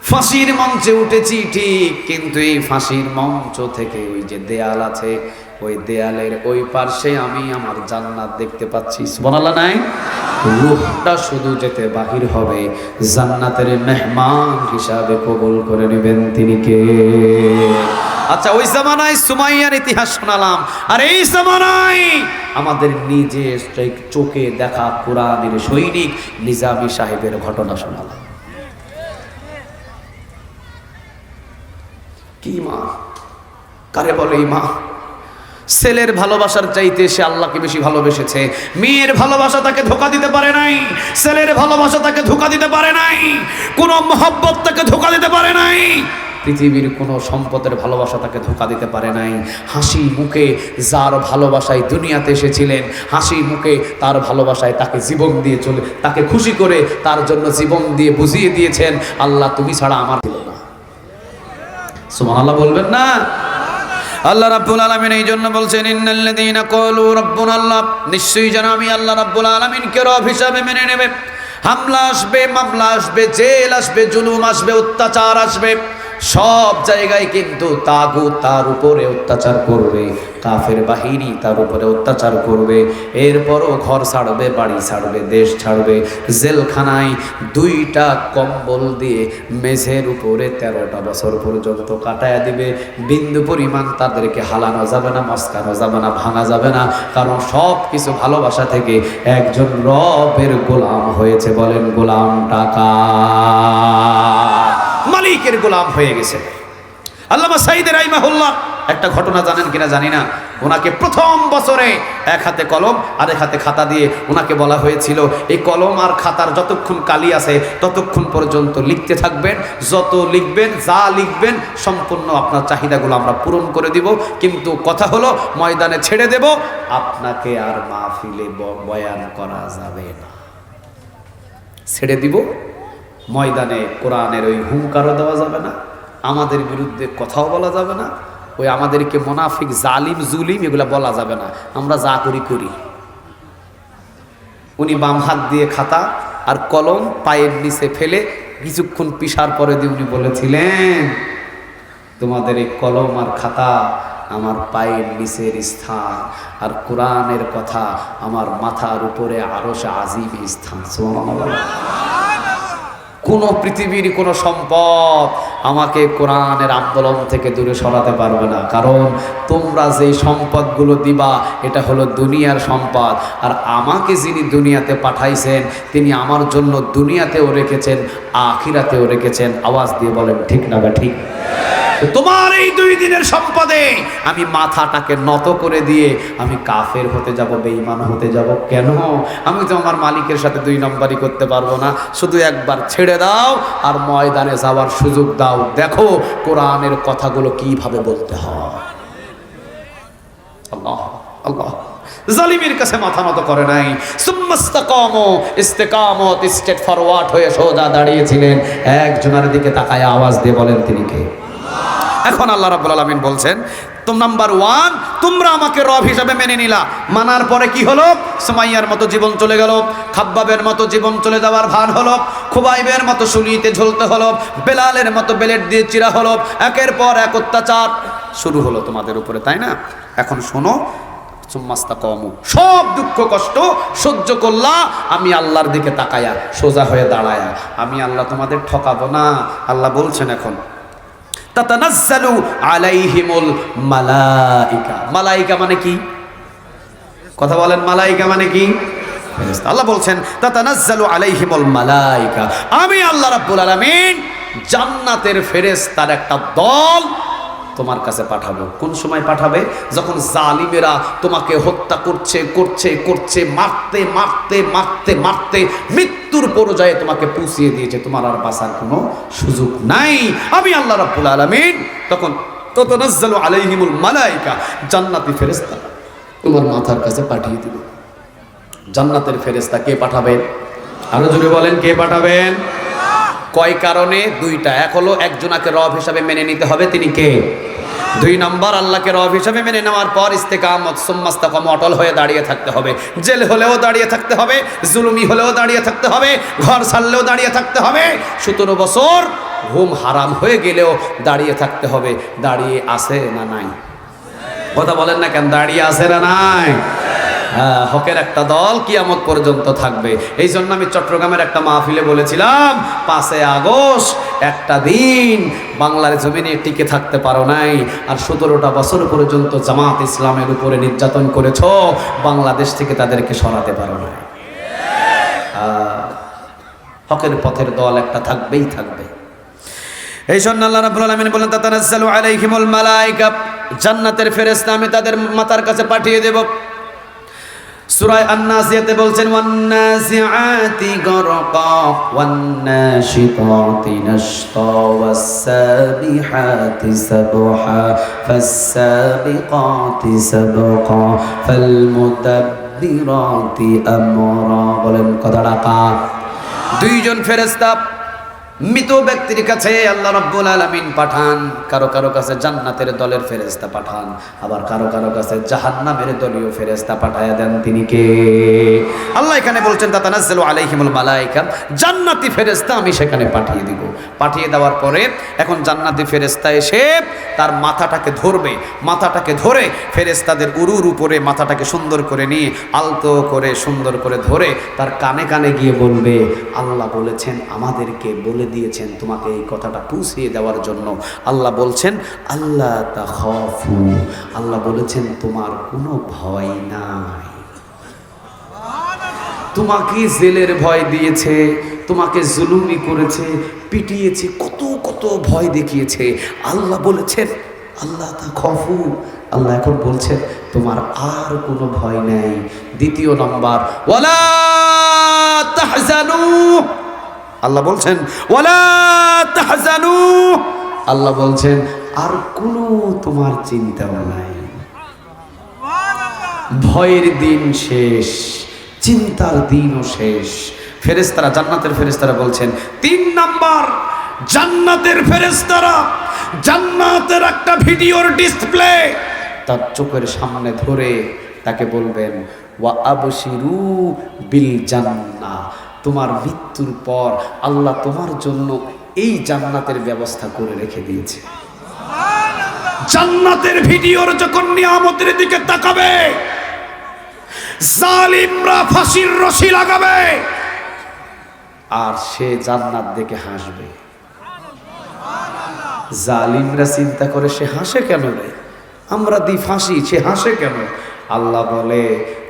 ফাঁসির মঞ্চে উঠেছি ঠিক, কিন্তু এই ফাঁসির মঞ্চ থেকে ওই যে দেয়াল আছে, ওই দেয়ালের ওই পার্শ্বে আমি আমার জান্নাত দেখতে পাচ্ছি। সুবহানাল্লাহ নাই? রূহটা শুধু যেতে বাহির হবে, জান্নাতের মেহমান হিসাবে কবুল করে নেবেন তিনি কে? আচ্ছা, ওই জামানায় সুমাইয়ার ইতিহাস শোনালাম, আর এই জামানায় আমাদের নিজের চোখে দেখা কোরআনের সৈনিক নিজামী সাহেবের ঘটনা শোনালাম। কি মা, কারে বলে মা? ছেলের ভালোবাসার চাইতে সে আল্লাহকে বেশি ভালোবেসেছে। মেয়ের ভালোবাসা তাকে ধোঁকা দিতে পারে নাই, ছেলের ভালোবাসা তাকে ধোঁকা দিতে পারে নাই, কোনো মহব্বত তাকে ধোঁকা দিতে পারে নাই, পৃথিবীর কোনো সম্পদের ভালোবাসা তাকে ধোঁকা দিতে পারে নাই। হাসি মুখে যার ভালোবাসায় দুনিয়াতে এসেছিলেন, হাসি মুখে তার ভালোবাসায় তাকে জীবন দিয়ে চলে, তাকে খুশি করে তার জন্য জীবন দিয়ে বুঝিয়ে দিয়েছেন, আল্লাহ তুমি ছাড়া আমার ছিল না। সুবহানাল্লাহ বলবেন না? আল্লাহ রাব্বুল আলামিন এই জন্য বলছেন, ইন্নাল্লাযীনা ক্বালু রাব্বুনাল্লাহ, নিশ্চয়ই যেন আমি আল্লাহ রাব্বুল আলামিনকে রব হিসাবে মেনে নেবে। হামলা আসবে, মামলা আসবে, জেল আসবে, জুলুম আসবে, অত্যাচার আসবে, সব জায়গায় কিন্তু তাগুত তার উপরে অত্যাচার করবে, কাফের বাহিনী তার উপরে অত্যাচার করবে। এরপরও ঘর ছাড়বে, বাড়ি ছাড়বে, দেশ ছাড়বে, জেলখানায় 2টা কম্বল দিয়ে মেঝের উপরে 13টা বছর পর্যন্ত কাটায়া দিবে। বিন্দু পরিমাণ তাদেরকে হালানো যাবে না, মস্কানো যাবে না, ভাঙা যাবে না, কারণ সব কিছু ভালোবাসা থেকে একজন রবের গোলাম হয়েছে। বলেন, গোলাম টাকা মালিকের গোলাম হয়ে গেছে। আল্লামা সাঈদ রাহিমাহুল্লাহ একটা ঘটনা জানেন কিনা জানি না, ওনাকে প্রথম বছরে এক হাতে কলম আর এক হাতে খাতা দিয়ে ওনাকে বলা হয়েছিল, এই কলম আর খাতার যতক্ষণ কালি আছে ততক্ষণ পর্যন্ত লিখতে থাকবেন, যত লিখবেন, যা লিখবেন সম্পূর্ণ আপনার চাহিদাগুলো আমরা পূরণ করে দিব, কিন্তু কথা হলো ময়দানে ছেড়ে দেব, আপনাকে আর মাহফিলে বয়ান করা যাবে না। ছেড়ে দিব, ময়দানে কোরআনের ওই হুঙ্কারও দেওয়া যাবে না, আমাদের বিরুদ্ধে কথাও বলা যাবে না, ওই আমাদেরকে মুনাফিক, জালিম, জুলিম এগুলা বলা যাবে না, আমরা যা করি করি। উনি বাম হাত দিয়ে খাতা আর কলম পায়ের নিচে ফেলে কিছুক্ষণ পিসার পরে দিয়ে উনি বলেছিলেন, তোমাদের এই কলম আর খাতা আমার পায়ের নিচের স্থান, আর কোরআনের কথা আমার মাথার উপরে আরশে আজিম স্থান। সুবহানাল্লাহ। কোনো পৃথিবীর কোনো সম্পদ আমাকে কোরআনের আন্দোলন থেকে দূরে সরাতে পারবে না, কারণ তোমরা যে সম্পদগুলো দিবা এটা হলো দুনিয়ার সম্পদ, আর আমাকে যিনি দুনিয়াতে পাঠাইছেন তিনি আমার জন্য দুনিয়াতেও রেখেছেন, আখিরাতেও রেখেছেন। আওয়াজ দিয়ে বলেন ঠিক না বা ঠিক? তোমার এই 2 দিনের সম্পদে আমি মাথাটাকে নত করে দিয়ে আমি কাফের হতে যাব, বেঈমান হতে যাব কেন? আমি তো আমার মালিকের সাথে 2 নম্বরই করতে পারবো না। শুধু একবার ছেড়ে দাও আর ময়দানে যাওয়ার সুযোগ দাও, দেখো কোরআনের কথাগুলো কিভাবে বলতে হয়। আল্লাহ আল্লাহ। জালিমের কাছে মাথা নত করে নাই, সুম্মাস্তাকামু, ইস্তেকামত, স্ট্রেট ফরওয়ার্ড হয়ে সোজা দাঁড়িয়েছিলেন। একজনের দিকে তাকায় আওয়াজ দিয়ে বলেন তিনি কে? এখন আল্লাহ রাব্বুল আলামিন বলছেন, নাম্বার 1, তোমরা আমাকে রব হিসাবে মেনে নিলা, মানার পরে কি হলো? সুমাইয়ার মতো জীবন চলে গেল, খাব্বাবের মতো জীবন চলে যাওয়ার ভান হলো, খুবাইবের মতো শুলিতে ঝুলতে হলো, বেলালের মতো বেলেট দিয়ে চিরা হলো, একের পর এক অত্যাচার শুরু হলো তোমাদের উপরে, তাই না? এখন শোনো, সুম্মাস্তাকামু, সব দুঃখ কষ্ট সহ্য করলা, আমি আল্লাহর দিকে তাকায়া সোজা হয়ে দাঁড়ায়া, আমি আল্লাহ তোমাদের ঠকাবো না। আল্লাহ বলছেন এখন, তাতানাজ্জালু আলাইহিমুল মালাইকা। মালাইকা মানে কি? কথা বলেন, মালাইকা মানে কি? ফেরেশতা। আল্লাহ বলছেন তাতানাজ্জালু আলাইহিমুল মালাইকা, আমি আল্লাহ রাব্বুল আলামিন জান্নাতের ফেরেশতার একটা দল তোমার কাছে পাঠাবো। কোন সময় পাঠাবে? যখন জালিমেরা তোমাকে হত্যা করছে করছে করছে, মারতে মারতে মারতে মারতে মৃত্যুর পর্যায়ে তোমাকে পৌঁছিয়ে দিয়েছে, তোমার আর বাঁচার কোনো সুযোগ নাই। আমি আল্লাহ রাব্বুল আলামিন তখন তাতানাজ্জালু আলাইহিমুল মালাইকা, জান্নাতি ফেরেশতা তোমার মাথার কাছে পাঠিয়ে দিব। জান্নাতের ফেরেশতা কে পাঠাবেন? আরো জোরে বলেন, কে পাঠাবেন? কয় কারণে? দুইটা। এক হলো একজনাকে রব হিসাবে মেনে নিতে হবে, তিনি কে? দুই নম্বর, আল্লাহকে রব হিসাবে মেনে নেওয়ার পর ইস্তেকামত সুম্মাস্তাকাম, অটল হয়ে দাঁড়িয়ে থাকতে হবে। জেল হলেও দাঁড়িয়ে থাকতে হবে, জুলুমি হলেও দাঁড়িয়ে থাকতে হবে, ঘর ছাড়লেও দাঁড়িয়ে থাকতে হবে, 17 বছর ঘুম হারাম হয়ে গেলেও দাঁড়িয়ে থাকতে হবে। দাঁড়িয়ে আছে না নাই? কথা বলেন না কেন? দাঁড়িয়ে আছে না নাই? হ্যাঁ, হকের একটা দল কিয়ামত পর্যন্ত থাকবে। এই জন্য আমি চট্টগ্রামের একটা মাহফিলে বলেছিলাম, 5 আগস্ট একটা দিন বাংলার জমিনে টিকে থাকতে পারো নাই, আর 17টা বছর পর্যন্ত জামাত ইসলামের উপরে নির্যাতন করেছ, বাংলাদেশ থেকে তাদেরকে সরাতে পারো নাই। হকের পথের দল একটা থাকবেই থাকবে। এই জন্য আল্লাহ রাব্বুল আলামিন বলেন, তাতানাজ্জালু আলাইহিমুল মালায়েকা, জান্নাতের ফেরেশতা আমি তাদের মাথার কাছে পাঠিয়ে দেব। সূরা আন-নাসিয়াতে বলছেন, ওয়ান-নাসিআতি গরকা ওয়ান-নাশিতাতি নাশতা ওয়াস-সাবিহাতি সাবহা ফাস-সাবিকাতি সাবকা ফাল-মুদাব্বিরাতি আমরা। বলেন কথাটা কার? দুইজন ফেরেশতা মৃত ব্যক্তির কাছে আল্লাহ রাব্বুল আলামিন পাঠান। কারো কারো কাছে জান্নাতের দলের ফেরেশতা পাঠান, আবার কারো কারো কাছে জাহান্নামের দলীয় ফেরেশতা পাঠায়া দেন। তিনি কে? আল্লাহ এখানে বলছেন, তাতানাজ্জালু আলাইহিমুল মালায়েকা, জান্নাতি ফেরেশতা আমি সেখানে পাঠিয়ে দিব। পাঠিয়ে দেওয়ার পরে এখন জান্নাতি ফেরেশতা এসে তার মাথাটাকে ধরবে। মাথাটাকে ধরে ফেরেশতাদের উরুর উপরে মাথাটাকে সুন্দর করে নিয়ে আলতো করে সুন্দর করে ধরে তার কানে কানে গিয়ে বলবে, আল্লাহ বলেছেন, আমাদেরকে বলে দিয়েছেন তোমাকে এই কথাটা পৌঁছিয়ে দেওয়ার জন্য। আল্লাহ বলছেন, আল্লাহ তাখাফু, আল্লাহ বলেছেন তোমার কোনো ভয় নাই। তোমাকে জেলের ভয় দিয়েছে, তোমাকে জুলুমি করেছে, পিটিয়েছে, কত কত ভয় দেখিয়েছে। আল্লাহ বলেছেন আল্লাহ তাখাফু, আল্লাহ এখন বলছেন তোমার আর কোনো ভয় নাই। দ্বিতীয় নম্বর, ওয়ালা তাহজানু, আল্লাহ বলছেন ওয়ালা তাহজানু, আল্লাহ বলছেন আর কোনো তোমার চিন্তাও নাই। ভয়ের দিন শেষ, চিন্তার দিনও শেষ। ফেরেশতারা, জান্নাতের ফেরেশতারা বলছেন, 3 নাম্বার, জান্নাতের ফেরেশতারা জান্নাতের একটা ভিডিওর ডিসপ্লে তার চোখের সামনে ধরে তাকে বলবেন, ওয়া আবশিরু বিল জান্নাহ, তোমার মৃত্যুর পর আল্লাহ তোমার জন্য এই জান্নাতের ব্যবস্থা করে রেখে দিয়েছে। জান্নাতের ভিডিওর যখন নিয়ামতের দিকে তাকাবে, জালিমরা ফাঁসির রশি লাগাবে, আর সে জান্নাত দেখে হাসবে। জালিমরা চিন্তা করে, সে হাসে কেন রে, আমরা দিই ফাঁসি, সে হাসে কেন? আল্লাহ বলে,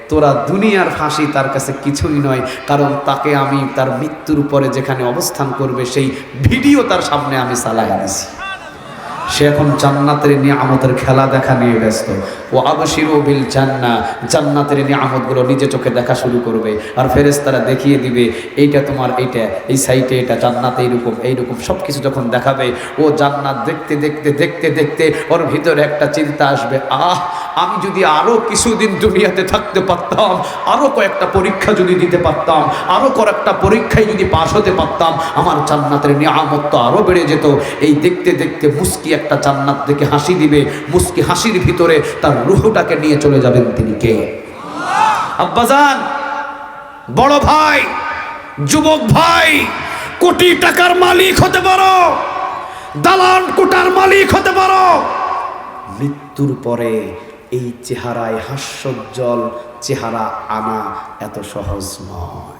তোরা দুনিয়ার ফাঁসি তার কাছে কিছুই নয়, কারণ তাকে আমি তার মৃত্যুর পরে যেখানে অবস্থান করবে সেই ভিডিও তার সামনে আমি চালাই দিছি। সে এখন জান্নাতের নিয়ামতের খেলা দেখা নিয়ে ব্যস্ত। ও আবশিরু বিল জান্নাহ, জান্নাতের নিয়ামতগুলো নিজে চোখে দেখা শুরু করবে, আর ফেরেশতারা দেখিয়ে দিবে, এইটা তোমার, এইটা এই সাইটে, এটা জান্নাতে এইরকম এইরকম সব কিছু যখন দেখাবে, ও জান্নাত দেখতে দেখতে দেখতে দেখতে ওর ভিতরে একটা চিন্তা আসবে, আমি যদি আরো কিছুদিন দুনিয়াতে থাকতে পারতাম, আরো কয়েকটা পরীক্ষা যদি দিতে পারতাম, আরো কয়েকটা পরীক্ষায় যদি পাশ হতে পারতাম, আমার জান্নাতের নিয়ামত তো আরো বেড়ে যেত। এই দেখতে দেখতে মুস্কি একটা জান্নাত দেখে হাসি দিবে, মুস্কি হাসির ভিতরে তার রূহটাকে নিয়ে চলে যাবেন। তিনি কে? আব্বাজান, বড় ভাই, যুবক ভাই, কোটি টাকার মালিক হতে পারো, দালান কোটার মালিক হতে পারো, মৃত্যুর পরে এই চেহারায় হাস্যোজ্জ্বল চেহারা আনা এত সহজ নয়।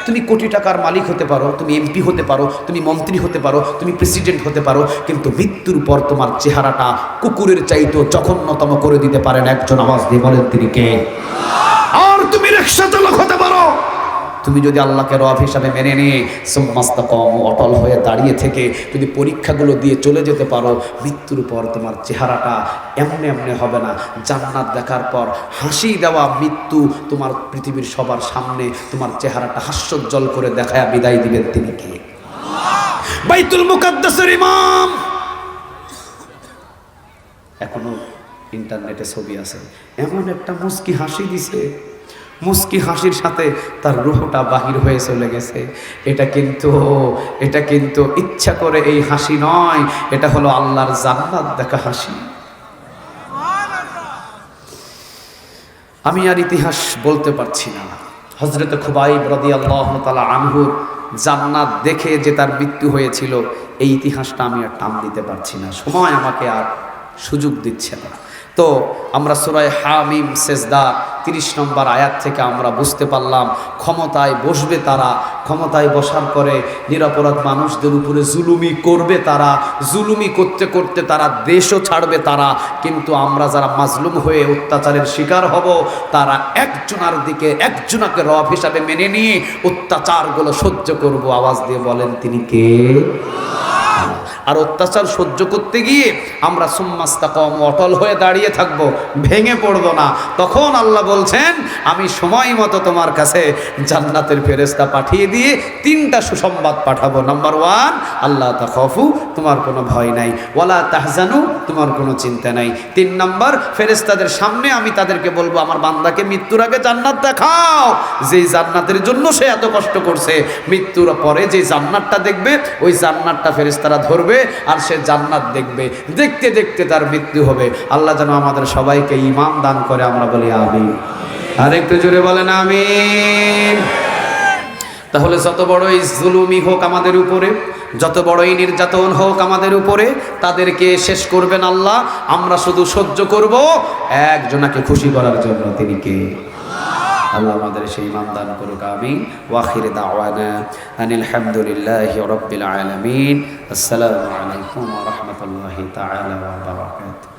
তুমি কোটি টাকার মালিক হতে পারো, তুমি এমপি হতে পারো, তুমি মন্ত্রী হতে পারো, তুমি প্রেসিডেন্ট হতে পারো, কিন্তু মৃত্যুর পর তোমার চেহারাটা কুকুরের চাইতেও জঘন্যতম করে দিতে পারেন একজন। আওয়াজ দিয়ে বলেন তিনি কে? আর তুমি রিকশা চালক হতে পারো, তুমি যদি আল্লাহকে রব হিসাবে মেনে নিয়ে সুম্মাস্তাকাম, অটল হয়ে দাঁড়িয়ে থেকে যদি পরীক্ষাগুলো দিয়ে চলে যেতে পারো, মৃত্যুর পর তোমার চেহারাটা এমনি এমনি হবে না। জান্নাত দেখার পর হাসি দেওয়া মৃত্যু তোমার পৃথিবীর সবার সামনে তোমার চেহারাটা হাস্যোজ্জ্বল করে দেখায় বিদায় দিবেন। তিনি কে? বাইতুল মুকাদ্দাসের ইমাম। এখনো ইন্টারনেটে ছবি আছে, এমন একটা মুস্কি হাসি দিছে, মুস্কি হাসির সাথে তার রূহটা বাহির হয়ে চলে গেছে। এটা কিন্তু ইচ্ছা করে এই হাসি নয়, এটা হলো আল্লাহর জান্নাত দেখা হাসি। আমি আর ইতিহাস বলতে পারছি না। হযরত খুবাইব রাদিয়াল্লাহু তাআলা আনহুর জান্নাত দেখে যে তার মৃত্যু হয়েছিল, এই ইতিহাসটা আমি আর টান দিতে পারছি না, সময় আমাকে আর সুযোগ দিচ্ছে না। তো আমরা সূরা হামিম সেজদা 30 নম্বর আয়াত থেকে আমরা বুঝতে পারলাম, ক্ষমতায় বসবে তারা, ক্ষমতায় বসার পরে নিরপরাধ মানুষদের উপরে জুলুমি করবে তারা, জুলুমি করতে করতে তারা দেশও ছাড়বে তারা। কিন্তু আমরা যারা মাজলুম হয়ে অত্যাচারের শিকার হব, তারা একজনের দিকে একজনকে রব হিসাবে মেনে নিয়ে অত্যাচারগুলো সহ্য করব। আওয়াজ দিয়ে বলেন তিনি কে? আর অত্যাচার সহ্য করতে গিয়ে আমরা সুম্মাস্তাকাম, অটল হয়ে দাঁড়িয়ে থাকবো, ভেঙে পড়বো না। তখন আল্লাহ বলছেন, আমি সময় মতো তোমার কাছে জান্নাতের ফেরেশতা পাঠিয়ে দিয়ে 3টা সুসংবাদ পাঠাবো। নাম্বার 1, আল্লাহ তাখাফু, তোমার কোনো ভয় নাই, ওয়ালা তাহজানু, তোমার কোনো চিন্তা নাই। 3 নাম্বার, ফেরেশতাদের সামনে আমি তাদেরকে বলবো, আমার বান্দাকে মৃত্যুর আগে জান্নাত দেখাও, যেই জান্নাতের জন্য সে এত কষ্ট করছে। মৃত্যুর পরে যে জান্নাতটা দেখবে, ওই জান্নাতটা ফেরেশতারা ধরবে আর সে জান্নাত দেখবে, দেখতে দেখতে তার মৃত্যু হবে। আল্লাহ যেন আমাদের সবাইকে ঈমান দান করে, আমরা বলি আমিন। আর একটু জোরে বলেন আমিন। তাহলে যত বড়ই জুলুমি হোক আমাদের উপরে, যত বড়ই নির্যাতন হোক আমাদের উপরে, তাদেরকে শেষ করবেন আল্লাহ। আমরা শুধু সহ্য করব একজনকে খুশি করার জন্য, তিনি কে? আল্লাহ আমাদের সেই ঈমান দান করুক, আমিন। ওয়া আখির দাওয়ানা আনিল হামদুলিল্লাহি রাব্বিল আলামিন। আসসালামু আলাইকুম ওয়া রাহমাতুল্লাহি তাআলা ওয়া বারাকাতুহু।